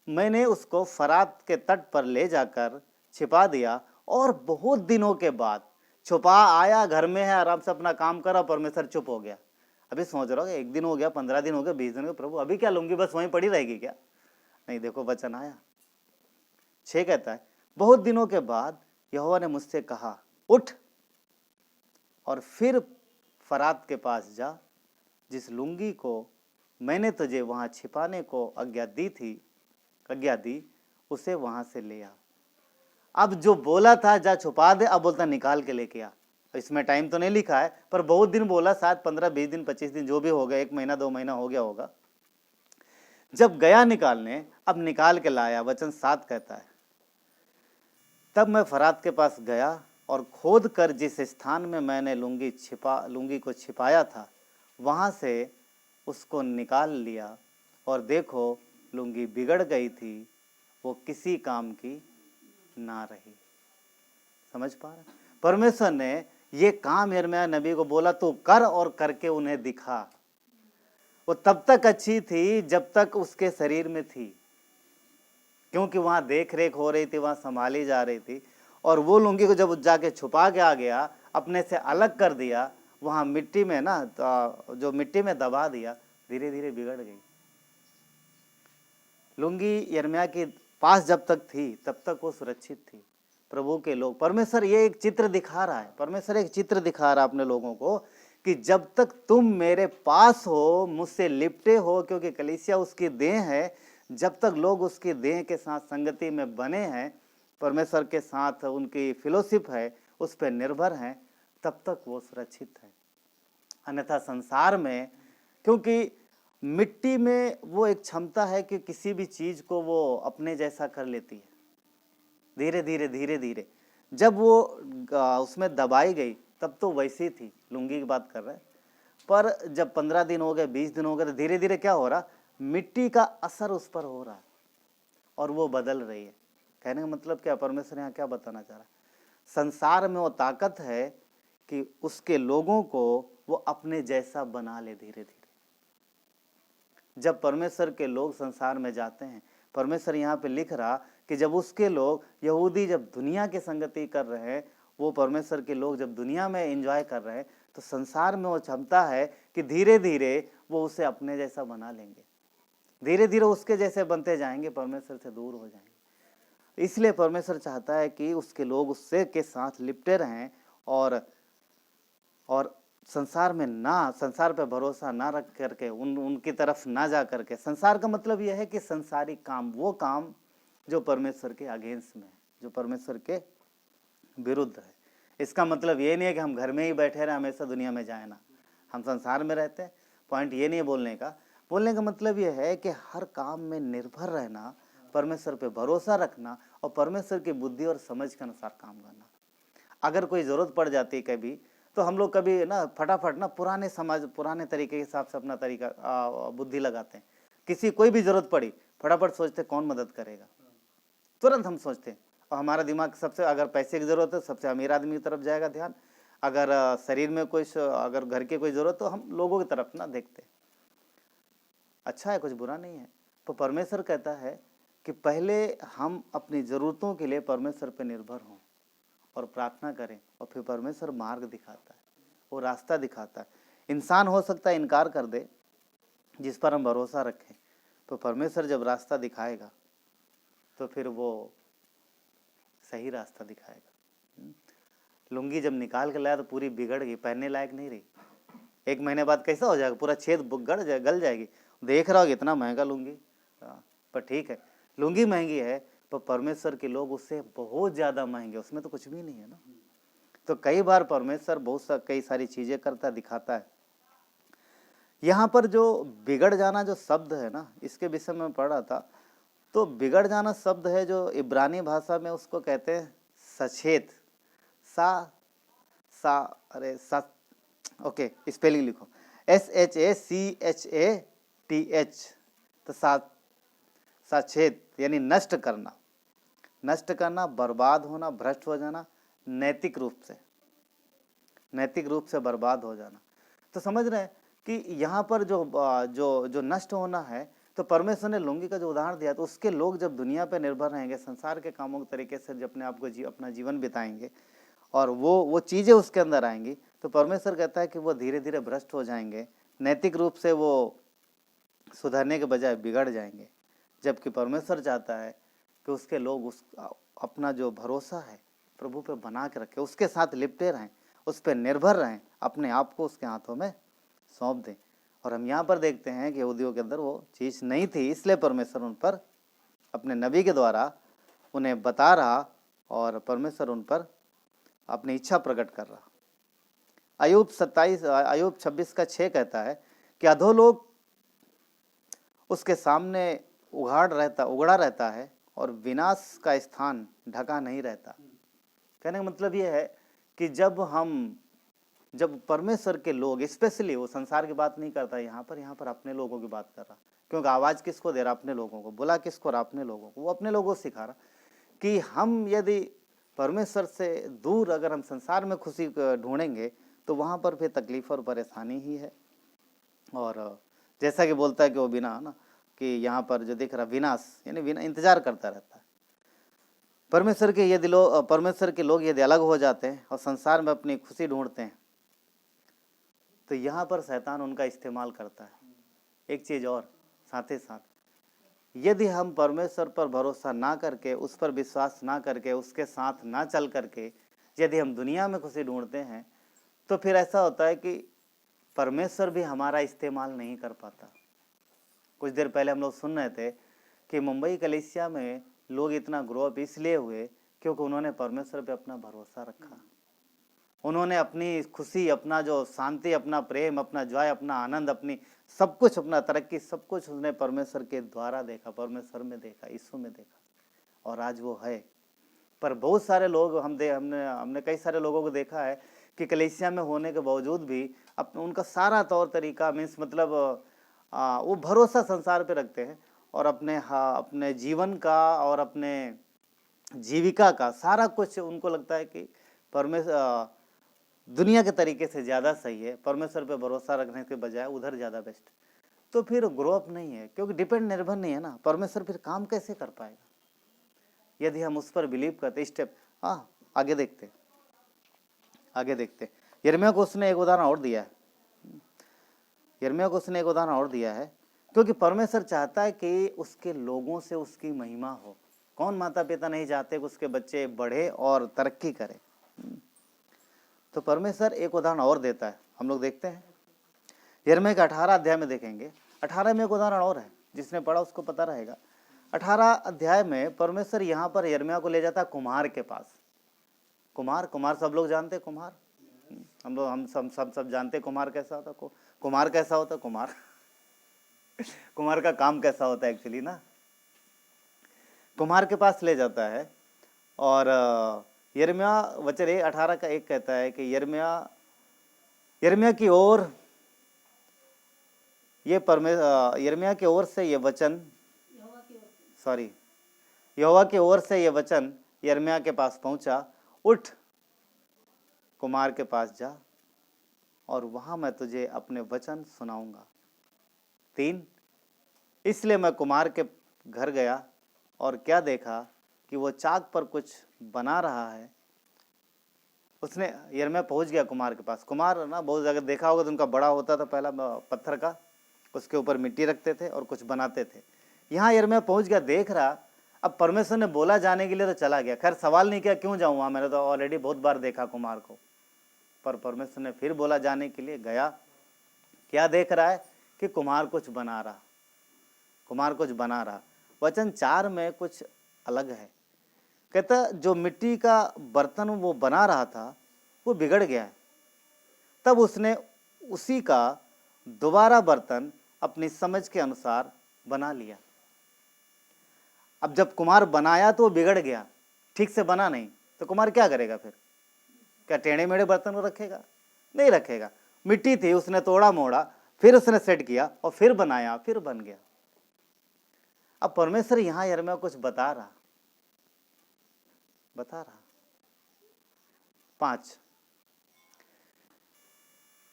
Speaker 3: मैंने उसको फरात के तट पर ले जाकर छिपा दिया, और बहुत दिनों के बाद छुपा आया, घर में है, आराम से अपना काम करा, परमेश्वर चुप हो गया। अभी सोच रहा हो 1 दिन हो गया, 15 दिन हो गया, 20 दिन हो गए, प्रभु अभी क्या लूंगी बस वहीं पड़ी रहेगी क्या? नहीं, देखो वचन आया। 6 कहता है बहुत दिनों के बाद यहोवा ने मुझसे कहा, उठ और फिर फरात के पास जा, जिस लुंगी को मैंने तुझे वहां छिपाने को आज्ञा दी, उसे वहां से ले आ। अब जो बोला था जा छुपा दे, अब बोलता निकाल के लेके आ। इसमें टाइम तो नहीं लिखा है, पर बहुत दिन बोला, शायद 15-20 दिन 25 दिन जो भी हो गया, 1 महीना 2 महीना हो गया होगा। जब गया निकालने, अब निकाल के लाया। वचन 7 कहता है तब मैं फरात के पास गया और खोद कर जिस स्थान में मैंने लुंगी को छिपाया था, वहां से उसको निकाल लिया, और देखो लुंगी बिगड़ गई थी, वो किसी काम की ना रही। समझ पा रहे? परमेश्वर ने ये काम यिर्मयाह नबी को बोला, तो कर, और करके उन्हें दिखा। वो तब तक अच्छी थी जब तक उसके शरीर में थी, क्योंकि वहां देख रेख हो रही थी, वहां संभाली जा रही थी। और वो लुंगी को जब जाके छुपा के आ गया, अपने से अलग कर दिया, वहां मिट्टी में ना, जो मिट्टी में दबा दिया, धीरे धीरे बिगड़ गई। लुंगी यिर्मयाह के पास जब तक थी तब तक वो सुरक्षित थी। प्रभु के लोग, परमेश्वर ये एक चित्र दिखा रहा है, परमेश्वर एक चित्र दिखा रहा है अपने लोगों को, कि जब तक तुम मेरे पास हो, मुझसे लिपटे हो, क्योंकि कलीसिया उसकी देह है, जब तक लोग उसकी देह के साथ संगति में बने हैं, परमेश्वर के साथ उनकी फेलोशिप है, उस पर निर्भर हैं, तब तक वो सुरक्षित है। अन्यथा संसार में, क्योंकि मिट्टी में वो एक क्षमता है कि किसी भी चीज को वो अपने जैसा कर लेती है, धीरे धीरे। जब वो उसमें दबाई गई तब तो वैसी थी, लुंगी की बात कर रहे हैं, पर जब 15 दिन हो गए, 20 दिन हो गए, तो धीरे धीरे क्या हो रहा, मिट्टी का असर उस पर हो रहा है और वो बदल रही है। कहने का मतलब क्या, परमेश्वर यहाँ क्या बताना चाह रहा है, संसार में वो ताकत है कि उसके लोगों को वो अपने जैसा बना ले धीरे धीरे। जब परमेश्वर के लोग संसार में जाते हैं, परमेश्वर यहाँ पे लिख रहा कि जब उसके लोग यहूदी जब दुनिया की संगति कर रहे हैं, वो परमेश्वर के लोग जब दुनिया में एंजॉय कर रहे हैं, तो संसार में वो क्षमता है कि धीरे धीरे वो उसे अपने जैसा बना लेंगे, धीरे धीरे उसके जैसे बनते जाएंगे, परमेश्वर से दूर हो जाएंगे। इसलिए परमेश्वर चाहता है कि उसके लोग उससे के साथ लिपटे रहें और संसार पे भरोसा ना रख करके उनकी तरफ ना जा करके। संसार का मतलब यह है कि संसारिक काम, वो काम जो परमेश्वर के अगेंस्ट में है, जो परमेश्वर के विरुद्ध है। इसका मतलब ये नहीं है कि हम घर में ही बैठे रहे, हमेशा दुनिया में जाए ना, हम संसार में रहते हैं। पॉइंट ये नहीं है बोलने का मतलब ये है कि हर काम में निर्भर रहना, परमेश्वर पे भरोसा रखना और परमेश्वर की बुद्धि और समझ के अनुसार काम करना। अगर कोई ज़रूरत पड़ जाती है कभी, तो हम लोग कभी ना फटाफट ना पुराने समाज पुराने तरीके के हिसाब से अपना तरीका बुद्धि लगाते हैं। किसी कोई भी जरूरत पड़ी फटाफट सोचते कौन मदद करेगा, तुरंत हम सोचते हैं। और हमारा दिमाग सबसे, अगर पैसे की जरूरत है सबसे अमीर आदमी की तरफ जाएगा ध्यान, अगर शरीर में कोई अगर घर की कोई जरूरत तो हम लोगों की तरफ ना देखते। अच्छा है, कुछ बुरा नहीं है। तो परमेश्वर कहता है कि पहले हम अपनी जरूरतों के लिए परमेश्वर पर निर्भर हों और प्रार्थना करें, और फिर परमेश्वर मार्ग दिखाता है, वो रास्ता दिखाता है। इंसान हो सकता है इनकार कर दे, जिस पर हम भरोसा रखें, तो परमेश्वर जब रास्ता दिखाएगा तो फिर वो सही रास्ता दिखाएगा। लुंगी जब निकाल के लाया तो पूरी बिगड़ गई, पहनने लायक नहीं रही। 1 महीने बाद कैसा हो जाएगा, पूरा छेद गल जाएगी। देख रहा होगा इतना महंगा लुंगी, पर ठीक है, लुंगी महंगी है पर परमेश्वर के लोग उससे बहुत ज़्यादा महंगे, उसमें तो कुछ भी नहीं है ना। तो कई बार परमेश्वर कई सारी चीज़ें करता दिखाता है। यहाँ पर जो बिगड़ जाना जो शब्द है ना, इसके विषय में पढ़ रहा था, तो बिगड़ जाना शब्द है जो इब्रानी भाषा में उसको कहते हैं सचेत, ओके स्पेलिंग लिखो, SHACHATH, तो साचेत यानी नष्ट करना, बर्बाद होना, भ्रष्ट हो जाना, नैतिक रूप से बर्बाद हो जाना। तो समझ रहे हैं कि यहाँ पर जो नष्ट होना है, तो परमेश्वर ने लुंगी का जो उदाहरण दिया, तो उसके लोग जब दुनिया पे निर्भर रहेंगे, संसार के कामों के तरीके से जब अपने आप को अपना जीवन बिताएंगे और वो चीज़ें उसके अंदर आएंगी, तो परमेश्वर कहता है कि वो धीरे धीरे भ्रष्ट हो जाएंगे, नैतिक रूप से वो सुधरने के बजाय बिगड़ जाएंगे। जबकि परमेश्वर चाहता है कि उसके लोग अपना जो भरोसा है प्रभु पे बना के रखें, उसके साथ लिपटे रहें, उस पर निर्भर रहें, अपने आप को उसके हाथों में सौंप दें। और हम यहाँ पर देखते हैं कि यहूदियों के अंदर वो चीज़ नहीं थी, इसलिए परमेश्वर उन पर अपने नबी के द्वारा उन्हें बता रहा और परमेश्वर उन पर अपनी इच्छा प्रकट कर रहा। अय्यूब 26:6 कहता है कि अधोलोक उसके सामने उगड़ा रहता है और विनाश का स्थान ढका नहीं रहता। कहने का मतलब ये है कि जब परमेश्वर के लोग, स्पेशली वो संसार की बात नहीं करता यहाँ पर अपने लोगों की बात कर रहा, क्योंकि आवाज़ किसको दे रहा, अपने लोगों को, बुला किसको रहा, अपने लोगों को। वो अपने लोगों को सिखा रहा कि हम यदि परमेश्वर से दूर अगर हम संसार में खुशी ढूंढेंगे तो वहाँ पर फिर तकलीफ और परेशानी ही है। और जैसा कि बोलता है कि वो बिना ना कि यहाँ पर जो दिख रहा विनाश, यानी बिना इंतजार करता रहता है। परमेश्वर के लोग यदि अलग हो जाते हैं और संसार में अपनी खुशी ढूंढते हैं, तो यहाँ पर शैतान उनका इस्तेमाल करता है। एक चीज़ और साथ ही साथ, यदि हम परमेश्वर पर भरोसा ना करके, उस पर विश्वास ना करके, उसके साथ ना चल करके यदि हम दुनिया में खुशी ढूंढते हैं, तो फिर ऐसा होता है कि परमेश्वर भी हमारा इस्तेमाल नहीं कर पाता। कुछ देर पहले हम लोग सुन रहे थे कि मुंबई कलीसिया में लोग इतना ग्रो अप इसलिए हुए क्योंकि उन्होंने परमेश्वर पे अपना भरोसा रखा। उन्होंने अपनी खुशी, अपना जो शांति, अपना प्रेम, अपना जॉय, अपना आनंद, अपनी सब कुछ, अपना तरक्की, सब कुछ उसने परमेश्वर के द्वारा देखा, परमेश्वर में देखा, यीशु में देखा, और आज वो है। पर बहुत सारे लोग हमने कई सारे लोगों को देखा है कि कलीसिया में होने के बावजूद भी उनका सारा तौर तरीका मतलब वो भरोसा संसार पे रखते हैं और अपने जीवन का और अपने जीविका का सारा कुछ उनको लगता है कि परमेश्वर दुनिया के तरीके से ज़्यादा सही है, परमेश्वर पे भरोसा रखने के बजाय उधर ज़्यादा बेस्ट। तो फिर ग्रो अप नहीं है, क्योंकि निर्भर नहीं है ना। परमेश्वर फिर काम कैसे कर पाएगा यदि हम उस पर बिलीव करते। स्टेप आगे देखते। यिर्मयाह को उसने एक उदाहरण और दिया है, क्योंकि परमेश्वर चाहता है कि उसके लोगों से उसकी महिमा हो। कौन माता पिता नहीं चाहते कि उसके बच्चे बढ़े और तरक्की करें। तो परमेश्वर एक उदाहरण और देता है, हम लोग देखते हैं यिर्मयाह के 18 अध्याय में देखेंगे। 18 में एक उदाहरण और है, जिसने पढ़ा उसको पता रहेगा। 18 अध्याय में परमेश्वर यहाँ पर यिर्मयाह को ले जाता है कुम्हार के पास। कुम्हार सब लोग जानते हैं। कुम्हार हम सब जानते हैं कुम्हार कैसा होता है। कुम्हार कैसा होता है, कुम्हार का काम कैसा होता है एक्चुअली ना। कुम्हार के पास ले जाता है और यिर्मयाह वचन 18 का 1 कहता है कि यिर्मयाह यिर्मयाह की ओर यिर्मयाह की ओर से ये वचन यहोवा की ओर से ये वचन यिर्मयाह के पास पहुंचा, उठ कुमार के पास जा और वहां मैं तुझे अपने वचन सुनाऊंगा। 3, इसलिए मैं कुमार के घर गया और क्या देखा कि वो चाक पर कुछ बना रहा है। उसने यिर्मयाह पहुंच गया कुमार के पास। कुमार ना बहुत जगह देखा होगा तो उनका बड़ा होता था पहला पत्थर का, उसके ऊपर मिट्टी रखते थे और कुछ बनाते थे। यहाँ यिर्मयाह पहुंच गया, देख रहा। अब परमेश्वर ने बोला जाने के लिए तो चला गया। खैर सवाल नहीं किया क्यों जाऊँ वहाँ, मैंने तो ऑलरेडी बहुत बार देखा कुमार को, पर परमेश्वर ने फिर बोला जाने के लिए गया। क्या देख रहा है कि कुम्हार कुछ बना रहा, कुम्हार कुछ बना रहा। वचन 4 में कुछ अलग है। कहता जो मिट्टी का बर्तन वो बना रहा था वो बिगड़ गया है। तब उसने उसी का दोबारा बर्तन अपनी समझ के अनुसार बना लिया। अब जब कुम्हार बनाया तो वो बिगड़ गया, ठीक से बना नहीं, तो कुम्हार क्या करेगा फिर? क्या टेढ़े मेढ़े बर्तन को रखेगा? नहीं रखेगा। मिट्टी थी, उसने तोड़ा मोड़ा, फिर उसने सेट किया और फिर बनाया, फिर बन गया। अब परमेश्वर यहां यिर्मयाह कुछ बता रहा। 5,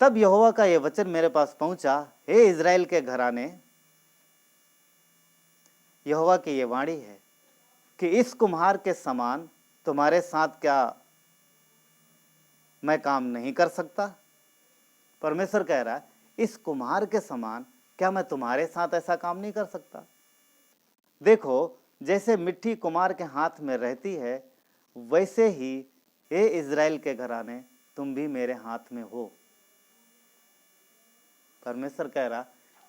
Speaker 3: तब यहोवा का यह वचन मेरे पास पहुंचा, हे इज़राइल के घराने, यहोवा की यह वाणी है कि इस कुम्हार के समान तुम्हारे साथ क्या मैं काम नहीं कर सकता? परमेश्वर कह रहा है इस कुम्हार के समान क्या मैं तुम्हारे साथ ऐसा काम नहीं कर सकता? देखो जैसे मिट्टी कुम्हार के हाथ में रहती है, वैसे ही हे इज़राइल के घराने तुम भी मेरे हाथ में हो। परमेश्वर कह रहा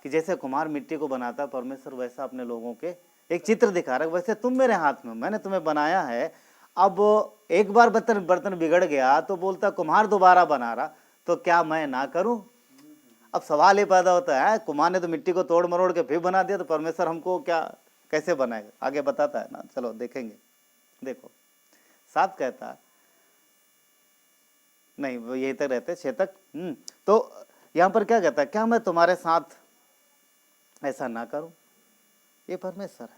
Speaker 3: कि जैसे कुम्हार मिट्टी को बनाता, परमेश्वर वैसा अपने लोगों के एक चित्र दिखा रहा है, वैसे तुम मेरे हाथ में, मैंने तुम्हें बनाया है। अब एक बार बर्तन बिगड़ गया तो बोलता कुम्हार दोबारा बना रहा, तो क्या मैं ना करूं? अब सवाल ये पैदा होता है, कुम्हार ने तो मिट्टी को तोड़ मरोड़ के फिर बना दिया, तो परमेश्वर हमको क्या कैसे बनाएगा? आगे बताता है ना, चलो देखेंगे। देखो 7 कहता नहीं, वो यही तक रहते 6 तक। तो यहां पर क्या कहता है, क्या मैं तुम्हारे साथ ऐसा ना करूं? ये परमेश्वर है।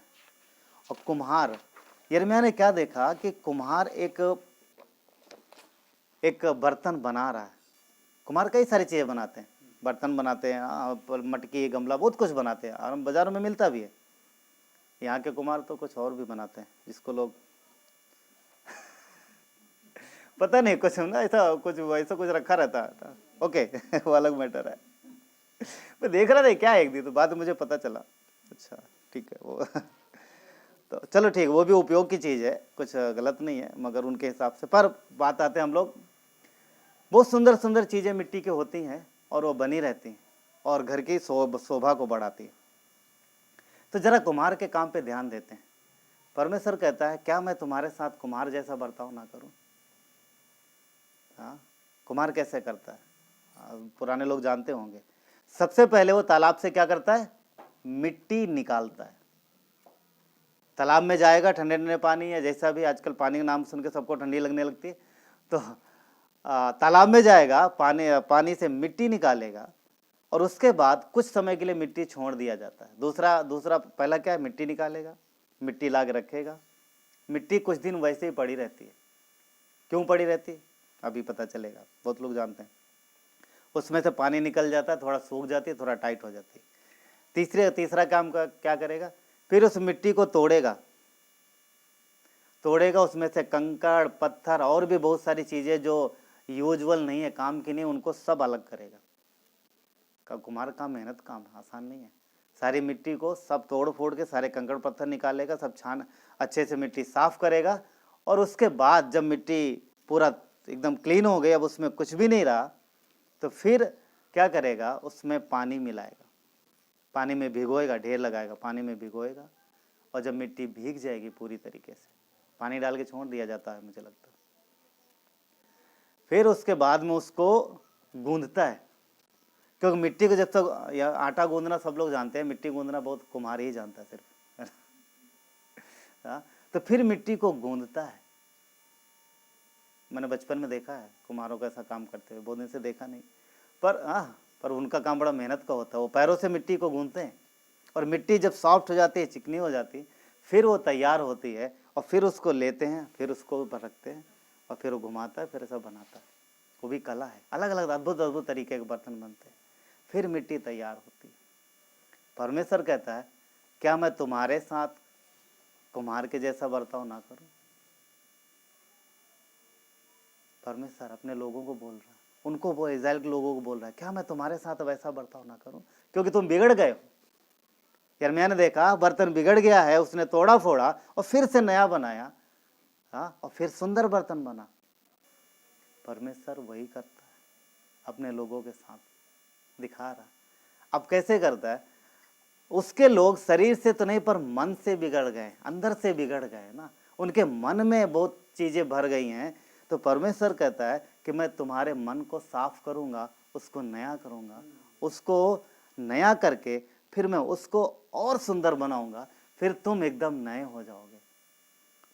Speaker 3: और कुम्हार, यिर्मयाह ने क्या देखा कि कुम्हार एक बर्तन बना रहा है। कुम्हार कई सारी चीजें बनाते हैं, बर्तन बनाते हैं, मटकी, गमला, बहुत कुछ बनाते हैं और बाजारों में मिलता भी है। यहाँ के कुम्हार तो कुछ और भी बनाते हैं, जिसको लोग पता नहीं, कुछ ना ऐसा कुछ रखा रहता है। ओके वो अलग मैटर है। मैं देख रहा था क्या एक दिन, तो बाद में मुझे पता चला। अच्छा ठीक है वो तो चलो ठीक, वो भी उपयोग की चीज़ है, कुछ गलत नहीं है, मगर उनके हिसाब से। पर बात आते हैं हम लोग, बहुत सुंदर सुंदर चीज़ें मिट्टी की होती हैं और वो बनी रहती हैं और घर की शोभा को बढ़ाती है। तो जरा कुम्हार के काम पे ध्यान देते हैं। परमेश्वर कहता है क्या मैं तुम्हारे साथ कुम्हार जैसा बर्ताव ना करूं? हाँ, कुम्हार कैसे करता है? पुराने लोग जानते होंगे। सबसे पहले वो तालाब से क्या करता है? मिट्टी निकालता है। तालाब में जाएगा, ठंडे ठंडे पानी है, जैसा भी आजकल पानी का नाम सुन के सबको ठंडी लगने लगती है, तो तालाब में जाएगा, पानी से मिट्टी निकालेगा और उसके बाद कुछ समय के लिए मिट्टी छोड़ दिया जाता है। दूसरा पहला क्या है? मिट्टी निकालेगा, मिट्टी ला के रखेगा। मिट्टी कुछ दिन वैसे ही पड़ी रहती है। क्यों पड़ी रहती? अभी पता चलेगा, बहुत लोग जानते हैं। उसमें से पानी निकल जाता है, थोड़ा सूख जाती है, थोड़ा टाइट हो जाती है। तीसरा काम क्या करेगा? फिर उस मिट्टी को तोड़ेगा, उसमें से कंकड़, पत्थर और भी बहुत सारी चीजें जो यूजुअल नहीं है, काम की नहीं, उनको सब अलग करेगा। कुम्हार का मेहनत काम आसान नहीं है। सारी मिट्टी को सब तोड़ फोड़ के सारे कंकड़ पत्थर निकालेगा, सब छान अच्छे से मिट्टी साफ करेगा और उसके बाद जब मिट्टी पूरा एकदम क्लीन हो गई, अब उसमें कुछ भी नहीं रहा, तो फिर क्या करेगा? उसमें पानी मिलाएगा, पानी में भिगोएगा, ढेर लगाएगा, पानी में भिगोएगा और जब मिट्टी भीग जाएगी पूरी तरीके से, पानी डाल के छोड़ दिया जाता है मुझे लगता है, फिर उसके बाद में उसको गूंदता है। क्योंकि मिट्टी को जब तक आटा गूंदना सब लोग जानते हैं, मिट्टी गूंदना बहुत कुम्हार ही जानता है सिर्फ तो फिर मिट्टी को गूंदता है। मैंने बचपन में देखा है कुम्हारों का ऐसा काम करते हुए, बहुत दिन से देखा नहीं। पर उनका काम बड़ा मेहनत का होता है। वो पैरों से मिट्टी को गूंथते हैं और मिट्टी जब सॉफ्ट हो जाती है, चिकनी हो जाती है, फिर वो तैयार होती है और फिर उसको लेते हैं, फिर उसको ऊपर रखते हैं और फिर वो घुमाता है, फिर ऐसा बनाता है। वो भी कला है, अलग अलग अद्भुत अद्भुत तरीके के बर्तन बनते हैं, फिर मिट्टी तैयार होती है। परमेश्वर कहता है, क्या मैं तुम्हारे साथ कुम्हार के जैसा बर्ताव ना करूं? परमेश्वर अपने लोगों को बोल रहा है, उनको, वो इज़राइल के लोगों को बोल रहा है, क्या मैं तुम्हारे साथ वैसा बर्ताव ना करूं? क्योंकि तुम बिगड़ गए हो। यिर्मयाह ने देखा बर्तन बिगड़ गया है, उसने तोड़ा फोड़ा और फिर से नया बनाया, हाँ, और फिर सुंदर बर्तन बना। परमेश्वर वही करता है अपने लोगों के साथ, दिखा रहा। अब कैसे करता है? उसके लोग शरीर से तो नहीं पर मन से बिगड़ गए, अंदर से बिगड़ गए ना, उनके मन में बहुत चीजें भर गई हैं। तो परमेश्वर कहता है कि मैं तुम्हारे मन को साफ करूंगा, उसको नया करूंगा, उसको नया करके फिर मैं उसको और सुंदर बनाऊंगा, फिर तुम एकदम नए हो जाओगे।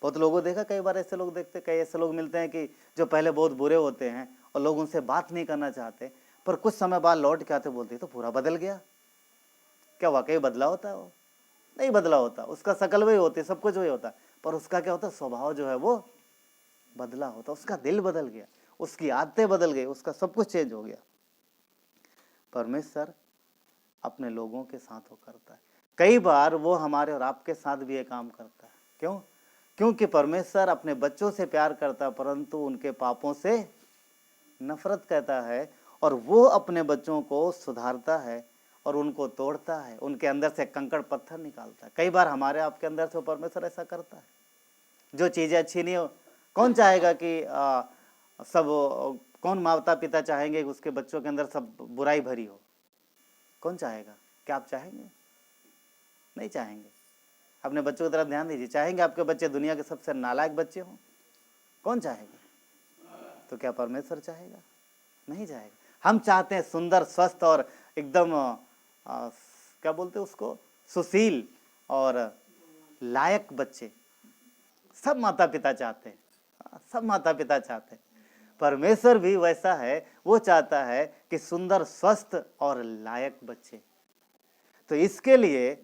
Speaker 3: बहुत लोगों देखा, कई बार ऐसे लोग देखते, कई ऐसे लोग मिलते हैं कि जो पहले बहुत बुरे होते हैं और लोग उनसे बात नहीं करना चाहते, पर कुछ समय बाद लौट के आते, बोलते तो पूरा बदल गया। क्या वाकई बदला होता है? वो नहीं बदला होता, उसका शकल वही होती, सब कुछ वही होता, पर उसका क्या होता, स्वभाव जो है वो बदला होता, उसका दिल बदल गया, उसकी आदतें बदल गई, उसका सब कुछ चेंज हो गया। परमेश्वर अपने लोगों के साथ वो करता है। कई बार वो हमारे और आपके साथ भी ये काम करता है। क्यों? क्योंकि परमेश्वर अपने बच्चों से प्यार करता है, परंतु उनके पापों से नफरत करता है, और वो अपने बच्चों को सुधारता है और उनको तोड़ता है, उनके अंदर से कंकड़ पत्थर निकालता है। कई बार हमारे आपके अंदर से परमेश्वर ऐसा करता है। जो चीज़ें अच्छी नहीं हो, कौन चाहेगा कि कौन माता पिता चाहेंगे कि उसके बच्चों के अंदर सब बुराई भरी हो? कौन चाहेगा? क्या आप चाहेंगे? नहीं चाहेंगे। अपने बच्चों की तरफ ध्यान दीजिए, चाहेंगे आपके बच्चे दुनिया के सबसे नालायक बच्चे हों? कौन चाहेगा? तो क्या परमेश्वर चाहेगा? नहीं चाहेगा। हम चाहते हैं सुंदर, स्वस्थ और एकदम क्या बोलते हैं उसको, सुशील और लायक बच्चे। सब माता पिता चाहते हैं, सब माता पिता चाहते हैं। परमेश्वर भी वैसा है, वो चाहता है कि सुंदर, स्वस्थ और लायक बच्चे। तो इसके लिए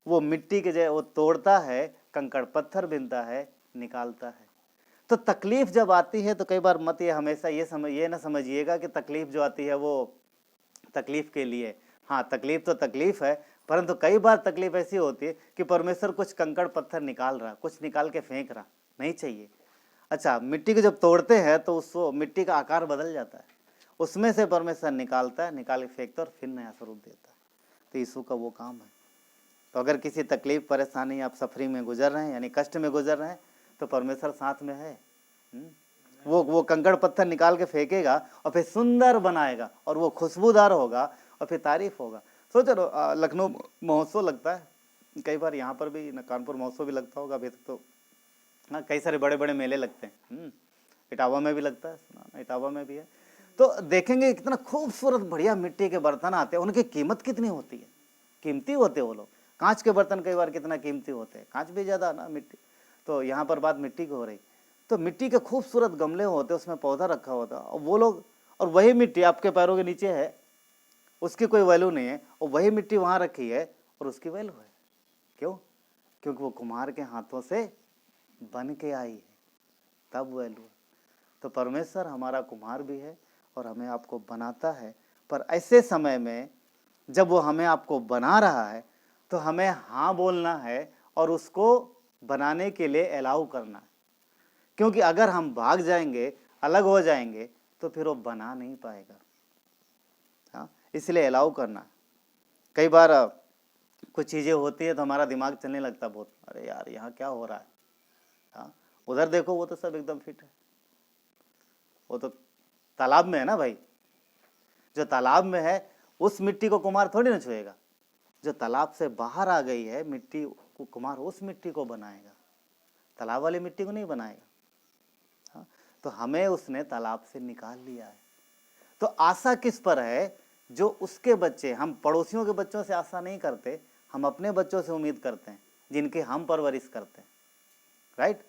Speaker 3: वो मिट्टी के जगह वो तोड़ता है, कंकड़ पत्थर बिनता है, निकालता है। तो तकलीफ जब आती है तो कई बार मत ये हमेशा ये ना समझिएगा कि तकलीफ जो आती है वो तकलीफ के लिए। हाँ, तकलीफ तो तकलीफ है, परंतु कई बार तकलीफ ऐसी होती है कि परमेश्वर कुछ कंकड़ पत्थर निकाल रहा, कुछ निकाल के फेंक रहा, नहीं चाहिए। अच्छा, मिट्टी को जब तोड़ते हैं तो उसको मिट्टी का आकार बदल जाता है, उसमें से परमेश्वर निकालता है, निकाल के फेंकता है और फिर नया स्वरूप देता है। तो यीशु का वो काम है। तो अगर किसी तकलीफ, परेशानी, आप सफरिंग में गुजर रहे हैं, यानी कष्ट में गुजर रहे हैं, तो परमेश्वर साथ में है। वो कंकड़ पत्थर निकाल के फेंकेगा और फिर सुंदर बनाएगा और वो खुशबूदार होगा और फिर तारीफ होगा। सोचो, लखनऊ महोत्सव लगता है, कई बार यहाँ पर भी, कानपुर महोत्सव भी लगता होगा अभी तक तो, हाँ, कई सारे बड़े बड़े मेले लगते हैं। इटावा में भी लगता है, सुना, इटावा में भी है। तो देखेंगे कितना खूबसूरत बढ़िया मिट्टी के बर्तन आते हैं, उनकी कीमत कितनी होती है, कीमती होते हैं वो लोग। कांच के बर्तन कई बार कितना कीमती होते हैं, कांच भी ज़्यादा ना, मिट्टी। तो यहाँ पर बात मिट्टी की हो रही, तो मिट्टी के खूबसूरत गमले होते हैं, उसमें पौधा रखा होता है, और वो लोग, और वही मिट्टी आपके पैरों के नीचे है, उसकी कोई वैल्यू नहीं है, और वही मिट्टी वहाँ रखी है और उसकी वैल्यू है। क्यों? क्योंकि वो कुम्हार के हाथों से बन के आई है, तब वैल्यू है। तो परमेश्वर हमारा कुम्हार भी है और हमें आपको बनाता है, पर ऐसे समय में जब वो हमें आपको बना रहा है तो हमें हाँ बोलना है और उसको बनाने के लिए अलाउ करना है। क्योंकि अगर हम भाग जाएंगे, अलग हो जाएंगे, तो फिर वो बना नहीं पाएगा। हाँ, इसलिए अलाउ करना। कई बार कुछ चीज़ें होती है तो हमारा दिमाग चलने लगता बहुत, अरे यार यहाँ क्या हो रहा है, हाँ, उधर देखो वो तो सब एकदम फिट है, वो तो तालाब में है ना भाई, जो तालाब में है उस मिट्टी को कुम्हार थोड़ी ना छुएगा, जो तालाब से बाहर आ गई है मिट्टी को कुम्हार उस मिट्टी को बनाएगा, तालाब वाली मिट्टी को नहीं बनाएगा। हाँ, तो हमें उसने तालाब से निकाल लिया है। तो आशा किस पर है? जो उसके बच्चे, हम पड़ोसियों के बच्चों से आशा नहीं करते, हम अपने बच्चों से उम्मीद करते हैं जिनकी हम परवरिश करते हैं। राइट?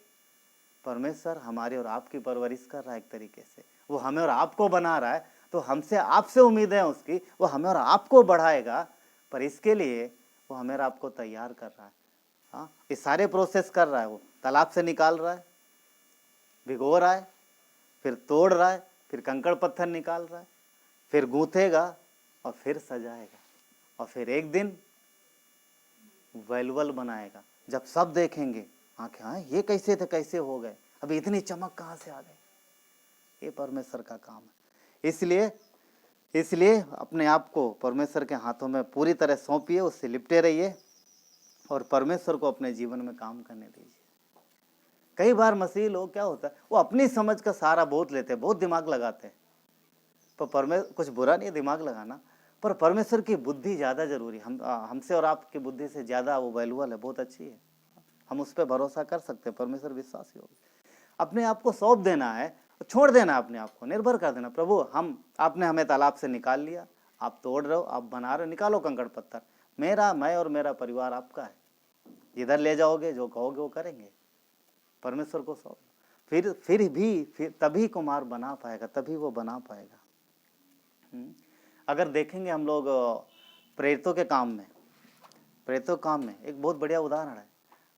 Speaker 3: परमेश्वर हमारी और आपकी परवरिश कर रहा है, एक तरीके से वो हमें और आपको बना रहा है। तो हमसे आपसे उम्मीद है उसकी, वो हमें और आपको बढ़ाएगा, पर इसके लिए वो हमें और आपको तैयार कर रहा है। हाँ, ये सारे प्रोसेस कर रहा है। वो तालाब से निकाल रहा है, भिगो रहा है, फिर तोड़ रहा है, फिर कंकड़ पत्थर निकाल रहा है, फिर गूंथेगा और फिर सजाएगा, और फिर एक दिन वैल्यूअल बनाएगा। जब सब देखेंगे आंखें, हाँ ये कैसे थे, कैसे हो गए, अभी इतनी चमक कहाँ से आ गई। ये परमेश्वर का काम है। इसलिए अपने आप को परमेश्वर के हाथों में पूरी तरह सौंपिए, उससे लिपटे रहिए और परमेश्वर को अपने जीवन में काम करने दीजिए। कई बार मसीह लोग क्या होता है, वो अपनी समझ का सहारा बहुत लेते हैं, बहुत दिमाग लगाते हैं, पर कुछ बुरा नहीं है दिमाग लगाना, पर परमेश्वर की बुद्धि ज़्यादा जरूरी। हमसे और आपकी बुद्धि से ज़्यादा वो वैल्यूअल है, बहुत अच्छी है। हम उस पर भरोसा कर सकते हैं, परमेश्वर विश्वासी होगी। अपने आप को सौंप देना है, छोड़ देना है, अपने आप को निर्भर कर देना। प्रभु आपने हमें तालाब से निकाल लिया, आप तोड़ रहे हो, आप बना रहे हो, निकालो कंकड़ पत्थर। मैं और मेरा परिवार आपका है, जिधर ले जाओगे जो कहोगे वो करेंगे। परमेश्वर को सौंप, फिर तभी कुमार बना पाएगा, तभी वो बना पाएगा। अगर देखेंगे हम लोग प्रेरितों के काम में एक बहुत बढ़िया उदाहरण है।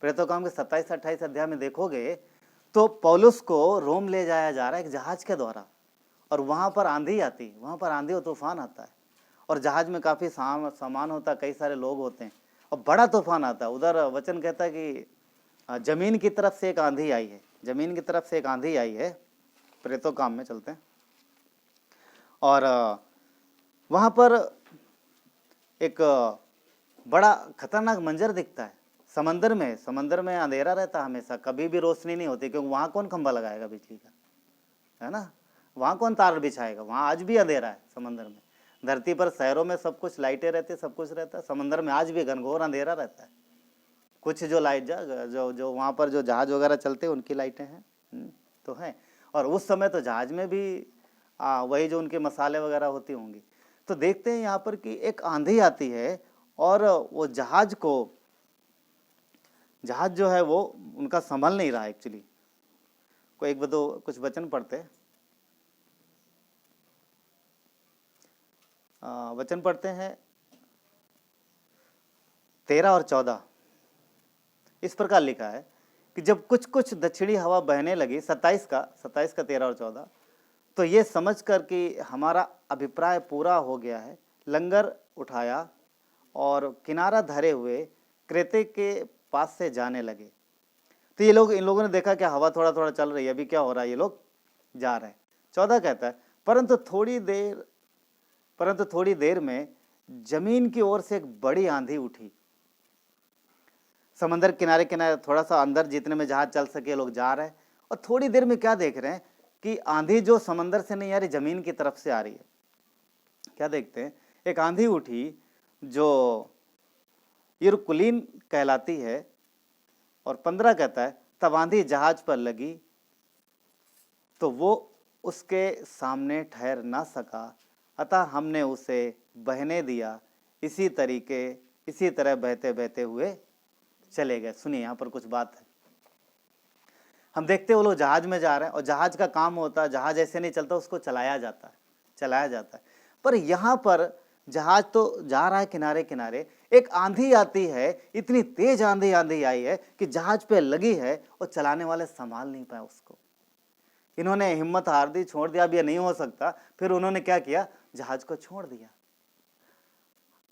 Speaker 3: प्रेरितों काम के 27-28 अध्याय में देखोगे तो पौलुस को रोम ले जाया जा रहा है एक जहाज के द्वारा, और वहां पर आंधी आती, वहां पर आंधी और तूफान आता है, और जहाज में काफी सामान होता है, कई सारे लोग होते हैं, और बड़ा तूफान आता है। उधर वचन कहता है कि जमीन की तरफ से एक आंधी आई है। प्रेरितों काम में चलते हैं, और वहां पर एक बड़ा खतरनाक मंजर दिखता है। समंदर में अंधेरा रहता है हमेशा, कभी भी रोशनी नहीं होती, क्योंकि वहां कौन खंभा लगाएगा बिजली का, है ना, वहां कौन तार बिछाएगा। वहां आज भी अंधेरा है समंदर में। धरती पर शहरों में सब कुछ लाइटें रहती है, सब कुछ रहता है, समंदर में आज भी घनघोर अंधेरा रहता है। कुछ जो लाइट जो वहां पर जो जहाज वगैरह चलते हैं उनकी लाइटें हैं तो हैं, और उस समय तो जहाज में भी वही जो उनके मसाले वगैरह होती होंगी। तो देखते हैं यहाँ पर कि एक आंधी आती है, और वो जहाज जो है वो उनका संभल नहीं रहा एक्चुअली। कोई एक दो कुछ वचन पढ़ते हैं 13 और 14। इस प्रकार लिखा है कि जब कुछ कुछ दक्षिणी हवा बहने लगी, 27 का 13 और 14, तो ये समझ कर कि हमारा अभिप्राय पूरा हो गया है, लंगर उठाया और किनारा धरे हुए क्रेते के पास से जाने लगे। तो इन लोगों ने देखा कि हवा थोड़ा थोड़ा चल रही है, अभी क्या हो रहा है, ये लोग जा रहे हैं। 14 कहता है, परंतु थोड़ी देर में जमीन की ओर से एक बड़ी आंधी उठी। समंदर किनारे थोड़ा सा अंदर जितने में जहाज चल सके लोग जा रहे हैं, और थोड़ी देर में क्या देख रहे हैं कि आंधी जो समंदर से नहीं आ रही, जमीन की तरफ से आ रही है। क्या देखते हैं, एक आंधी उठी जो युरकुलीन कहलाती है, और 15 कहता है, तब आंधी जहाज पर लगी तो वो उसके सामने ठहर ना सका, अतः हमने उसे बहने दिया, इसी तरह बहते बहते हुए चले गए। सुनिए यहाँ पर कुछ बात है। हम देखते हैं वो लोग जहाज में जा रहे हैं, और जहाज का काम होता है, जहाज ऐसे नहीं चलता, उसको चलाया जाता है। पर यहाँ पर जहाज तो जा रहा है किनारे, एक आंधी आती है, इतनी तेज आंधी आई है कि जहाज पे लगी है और चलाने वाले संभाल नहीं पाए उसको। इन्होंने हिम्मत हार दी, छोड़ दिया, अब ये नहीं हो सकता। फिर उन्होंने क्या किया, जहाज को छोड़ दिया।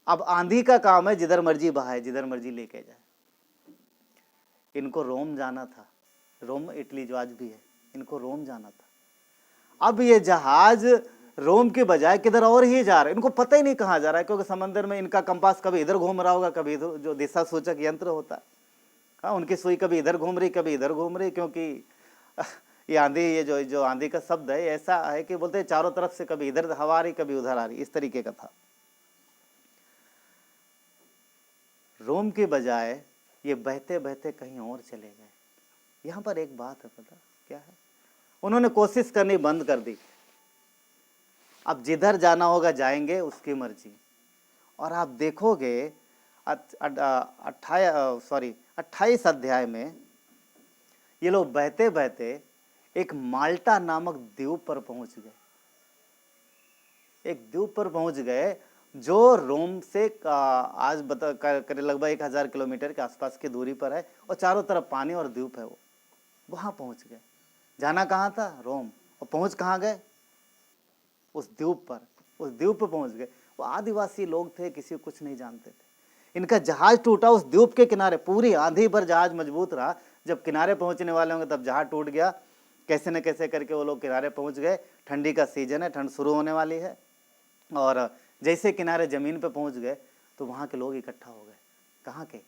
Speaker 3: अब आंधी का काम है जिधर मर्जी बहाए, जिधर मर्जी लेके जाए। इनको रोम जाना था, रोम इटली जो आज भी है, इनको रोम जाना था। अब ये जहाज रोम के बजाय किधर और ही जा रहा है, इनको पता ही नहीं कहाँ जा रहा है, क्योंकि समंदर में इनका कंपास कभी इधर घूम रहा होगा, कभी इधर, जो दिशा सूचक यंत्र होता है, हाँ, उनकी सुई कभी इधर घूम रही, कभी इधर घूम रही, क्योंकि ये आंधी, ये जो आंधी का शब्द है ऐसा है कि बोलते हैं चारों तरफ से कभी इधर हवा आ रही, कभी उधर आ रही, इस तरीके का था। रोम के बजाय ये बहते बहते कहीं और चले गए। यहाँ पर एक बात है, पता क्या है, उन्होंने कोशिश करनी बंद कर दी। अब जिधर जाना होगा जाएंगे, उसकी मर्जी। और आप देखोगे 28 अध्याय में ये लोग बहते बहते एक माल्टा नामक द्वीप पर पहुंच गए। एक द्वीप पर पहुंच गए जो रोम से आज बता कर लगभग 1000 किलोमीटर के आसपास की दूरी पर है, और चारों तरफ पानी और द्वीप है। वो वहां पहुंच गए। जाना कहाँ था? रोम। और पहुंच कहाँ गए? उस द्वीप पर। उस द्वीप पर पहुंच गए। वो आदिवासी लोग थे, किसी को कुछ नहीं जानते थे। इनका जहाज टूटा उस द्वीप के किनारे। पूरी आंधी पर जहाज मजबूत रहा, जब किनारे पहुंचने वाले होंगे तब जहाज टूट गया। कैसे न कैसे करके वो लोग किनारे पहुंच गए। ठंडी का सीजन है, ठंड शुरू होने वाली है, और जैसे किनारे जमीन पे पहुंच गए तो वहां के लोग इकट्ठा हो गए। कहाँ के?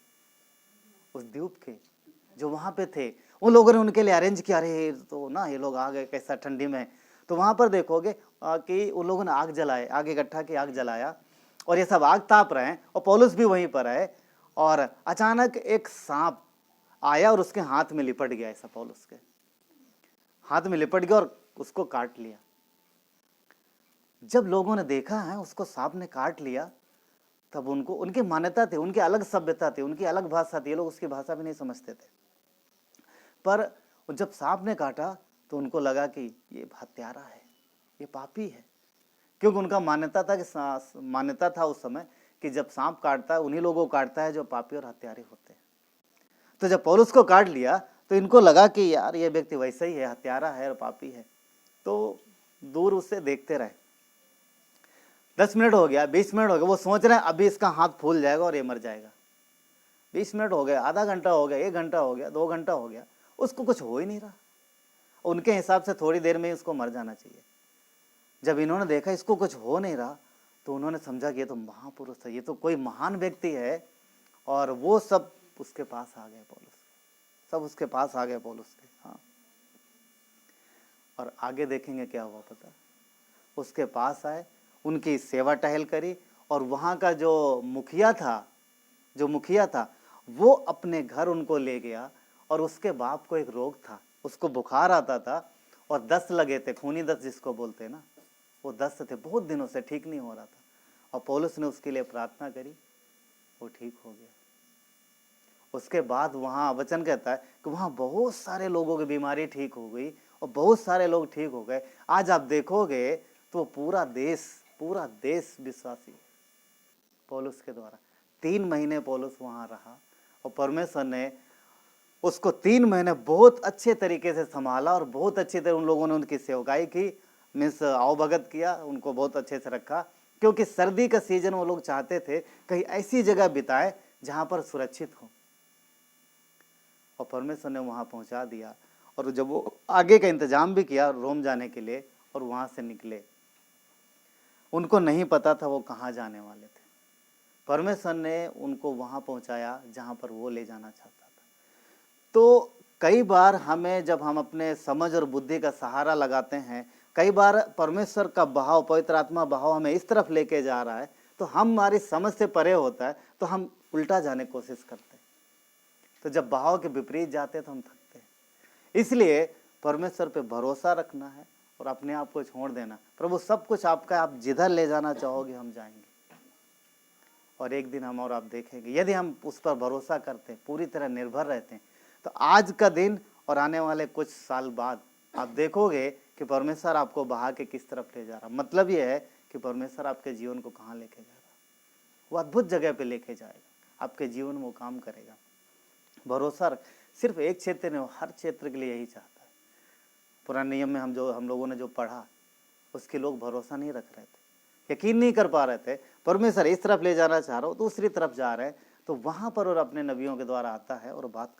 Speaker 3: उस द्वीप के जो वहां पे थे। उन लोगों ने उनके लिए अरेंज किया। अरे तो ना ये लोग आ गए, कैसा ठंडी में। तो वहां पर देखोगे कि उन लोगों ने आग जलाए, आग इकट्ठा की, आग जलाया, और ये सब आग ताप रहे हैं, और पौलुस भी वहीं पर है। और अचानक एक सांप आया और उसके हाथ में लिपट गया। ऐसा पौलुस के हाथ में लिपट गया और उसको काट लिया। जब लोगों ने देखा है उसको सांप ने काट लिया, तब उनको, उनकी मान्यता थी, उनकी अलग सभ्यता थी, उनकी अलग भाषा थी, ये लोग उसकी भाषा भी नहीं समझते थे। पर जब सांप ने काटा तो उनको लगा कि ये हत्यारा है, ये पापी है, क्योंकि उनका मान्यता था कि मान्यता था उस समय कि जब सांप काटता है उन्हीं लोगों को काटता है जो पापी और हत्यारे होते हैं। तो जब पौलुस को काट लिया तो इनको लगा कि यार ये व्यक्ति वैसा ही है, हत्यारा है और पापी है। तो दूर उससे देखते रहे। 10 मिनट हो गया, 20 मिनट हो गया, वो सोच रहे हैं अभी इसका हाथ फूल जाएगा और ये मर जाएगा। 20 मिनट हो गए, आधा घंटा हो गया, 1 घंटा हो गया, 2 घंटा हो गया, उसको कुछ हो ही नहीं रहा। उनके हिसाब से थोड़ी देर में ही उसको मर जाना चाहिए। जब इन्होंने देखा इसको कुछ हो नहीं रहा तो उन्होंने समझा कि ये तो महापुरुष है, ये तो कोई महान व्यक्ति है, और वो सब उसके पास आ गए पौलुस के, सब उसके पास आ गए पौलुस के। हाँ, और आगे देखेंगे क्या हुआ पता। उसके पास आए, उनकी सेवा टहल करी, और वहाँ का जो मुखिया था वो अपने घर उनको ले गया। और उसके बाप को एक रोग था, उसको बुखार आता था और दस्त लगे थे, खूनी दस्त जिसको बोलते हैं ना, वो दस्त थे, बहुत दिनों से ठीक नहीं हो रहा था। और पौलुस ने उसके लिए प्रार्थना करी, वो ठीक हो गया। उसके बाद वहाँ वचन कहता है कि वहाँ बहुत सारे लोगों की बीमारी ठीक हो गई और बहुत सारे लोग ठीक हो गए। आज आप देखोगे तो पूरा देश विश्वासी है पौलुस के द्वारा। 3 महीने पौलुस वहाँ रहा और परमेश्वर ने उसको 3 महीने बहुत अच्छे तरीके से संभाला, और बहुत अच्छी तरह उन लोगों ने उनकी सेवकाई की, मीन्स आवभगत किया, उनको बहुत अच्छे से रखा, क्योंकि सर्दी का सीजन वो लोग चाहते थे कहीं ऐसी जगह बिताए जहाँ पर सुरक्षित हो, और परमेश्वर ने वहाँ पहुँचा दिया। और जब वो आगे का इंतजाम भी किया रोम जाने के लिए, और वहाँ से निकले, उनको नहीं पता था वो कहाँ जाने वाले थे। परमेश्वर ने उनको वहाँ पहुँचाया जहाँ पर वो ले जाना चाहता था। तो कई बार हमें, जब हम अपने समझ और बुद्धि का सहारा लगाते हैं, कई बार परमेश्वर का बहाव, पवित्र आत्मा बहाव हमें इस तरफ लेके जा रहा है, तो हमारी समझ से परे होता है, तो हम उल्टा जाने की कोशिश करते हैं। तो जब बहाव के विपरीत जाते हैं तो हम थकते हैं। इसलिए परमेश्वर पे भरोसा रखना है और अपने आप को छोड़ देना। प्रभु सब कुछ आपका, आप जिधर ले जाना चाहोगे हम जाएंगे, और एक दिन हम और आप देखेंगे। यदि हम उस पर भरोसा करते हैं, पूरी तरह निर्भर रहते हैं, तो आज का दिन और आने वाले कुछ साल बाद आप देखोगे कि परमेश्वर आपको बहा के किस तरफ ले जा रहा। मतलब ये है कि परमेश्वर आपके जीवन को कहाँ लेके जा रहा, वो अद्भुत जगह पे लेके जाएगा, आपके जीवन में वो काम करेगा। भरोसा रख, सिर्फ एक क्षेत्र नहीं, हर क्षेत्र के लिए यही चाहता है। पुराने नियम में हम लोगों ने जो पढ़ा, उसके लोग भरोसा नहीं रख रहे थे, यकीन नहीं कर पा रहे थे। परमेश्वर इस तरफ ले जाना चाह रहा हो, दूसरी तरफ जा रहे हैं, तो वहां पर और अपने नबियों के द्वारा आता है और बात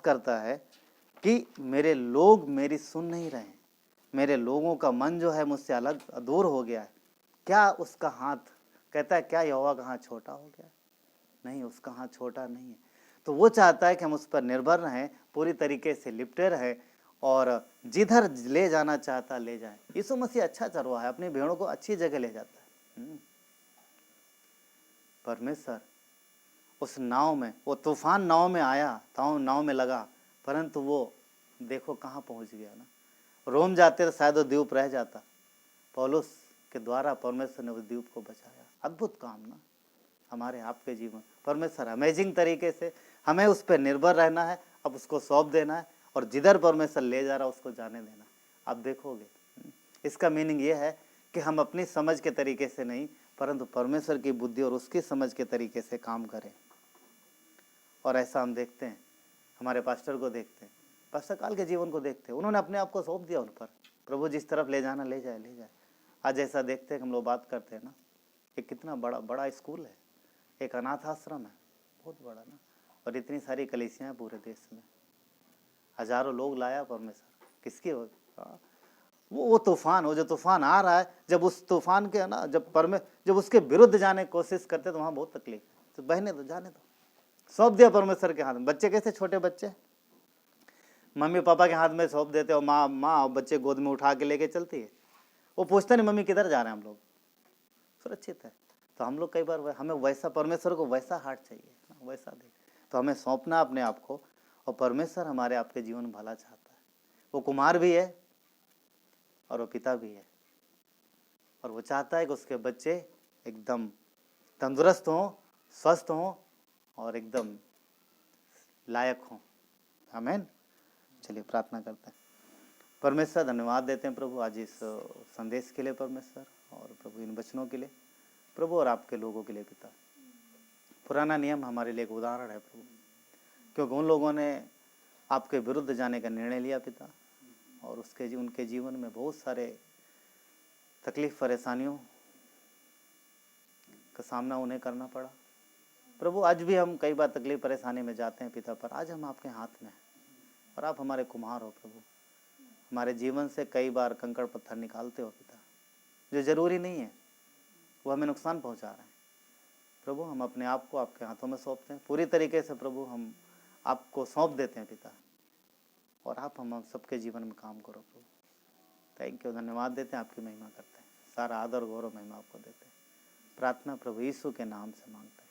Speaker 3: करता है कि मेरे लोग मेरी सुन नहीं रहे, मेरे लोगों का मन जो है मुझसे अलग दूर हो गया है। क्या उसका हाथ, कहता है क्या यहोवा का हाथ छोटा हो गया? नहीं, उसका हाथ छोटा नहीं है। तो वो चाहता है कि हम उस पर निर्भर रहें, पूरी तरीके से लिपटे रहें, और जिधर ले जाना चाहता ले जाए। यीशु मसीह अच्छा चरवाहा है, अपनी भेड़ों को अच्छी जगह ले जाता है। परमेश्वर उस नाव में, वो तूफान नाव में आया, नाव में लगा, परंतु वो देखो कहाँ पहुंच गया ना। रोम जाते तो शायद वो द्वीप रह जाता, पौलुस के द्वारा परमेश्वर ने उस द्वीप को बचाया। अद्भुत काम ना हमारे आपके जीवन। परमेश्वर अमेजिंग तरीके से, हमें उस पर निर्भर रहना है, अब उसको सौंप देना है, और जिधर परमेश्वर ले जा रहा है उसको जाने देना। आप देखोगे इसका मीनिंग ये है कि हम अपनी समझ के तरीके से नहीं, परंतु परमेश्वर की बुद्धि और उसकी समझ के तरीके से काम करें। और ऐसा हम देखते हैं, हमारे पास्टर को देखते हैं, पास्टर काल के जीवन को देखते हैं, उन्होंने अपने आप को सौंप दिया उन पर। प्रभु जिस तरफ ले जाना ले जाए, ले जाए। आज ऐसा देखते हैं, हम लोग बात करते हैं ना, एक कितना बड़ा बड़ा स्कूल है, एक अनाथ आश्रम है, बहुत बड़ा ना, और इतनी सारी कलीसियाँ हैं पूरे देश में, हजारों लोग लाया परमेश्वर। किसकी वो तूफान, वो जो तूफान आ रहा है, जब उस तूफान के ना, जब उसके विरुद्ध जाने की कोशिश करते तो वहाँ बहुत तकलीफ है। तो बहने दो, जाने दो, सौंप दिया परमेश्वर के हाथ में। बच्चे कैसे, छोटे बच्चे मम्मी पापा के हाथ में सौंप देते हो, माँ बच्चे गोद में उठा के लेके चलती है, वो पूछते नहीं मम्मी किधर जा रहे हैं हम लोग, सुरक्षित है। तो हम लोग कई बार हमें वैसा, परमेश्वर को वैसा हार्ट चाहिए, वैसा दे। तो हमें सौंपना अपने आप को, और परमेश्वर हमारे आपके जीवन में भला चाहता है। वो कुमार भी है और वो पिता भी है, और वो चाहता है कि उसके बच्चे एकदम तंदुरुस्त हों, स्वस्थ हों और एकदम लायक हों। आमीन। चलिए प्रार्थना करते हैं। परमेश्वर धन्यवाद देते हैं प्रभु आज इस संदेश के लिए परमेश्वर, और प्रभु इन वचनों के लिए प्रभु, और आपके लोगों के लिए पिता। पुराना नियम हमारे लिए एक उदाहरण है प्रभु, क्योंकि उन लोगों ने आपके विरुद्ध जाने का निर्णय लिया पिता, और उनके जीवन में बहुत सारे तकलीफ परेशानियों का सामना उन्हें करना पड़ा प्रभु। आज भी हम कई बार तकलीफ परेशानी में जाते हैं पिता, पर आज हम आपके हाथ में हैं, और आप हमारे कुम्हार हो प्रभु। हमारे जीवन से कई बार कंकड़ पत्थर निकालते हो पिता, जो ज़रूरी नहीं है, वो हमें नुकसान पहुंचा रहे हैं प्रभु। हम अपने आप को आपके हाथों में सौंपते हैं पूरी तरीके से प्रभु, हम आपको सौंप देते हैं पिता, और आप हम सबके जीवन में काम करो प्रभु। थैंक यू, धन्यवाद देते हैं, आपकी महिमा करते हैं, सारा आदर गौरव महिमा आपको देते हैं। प्रार्थना प्रभु यीशु के नाम से मांगते हैं।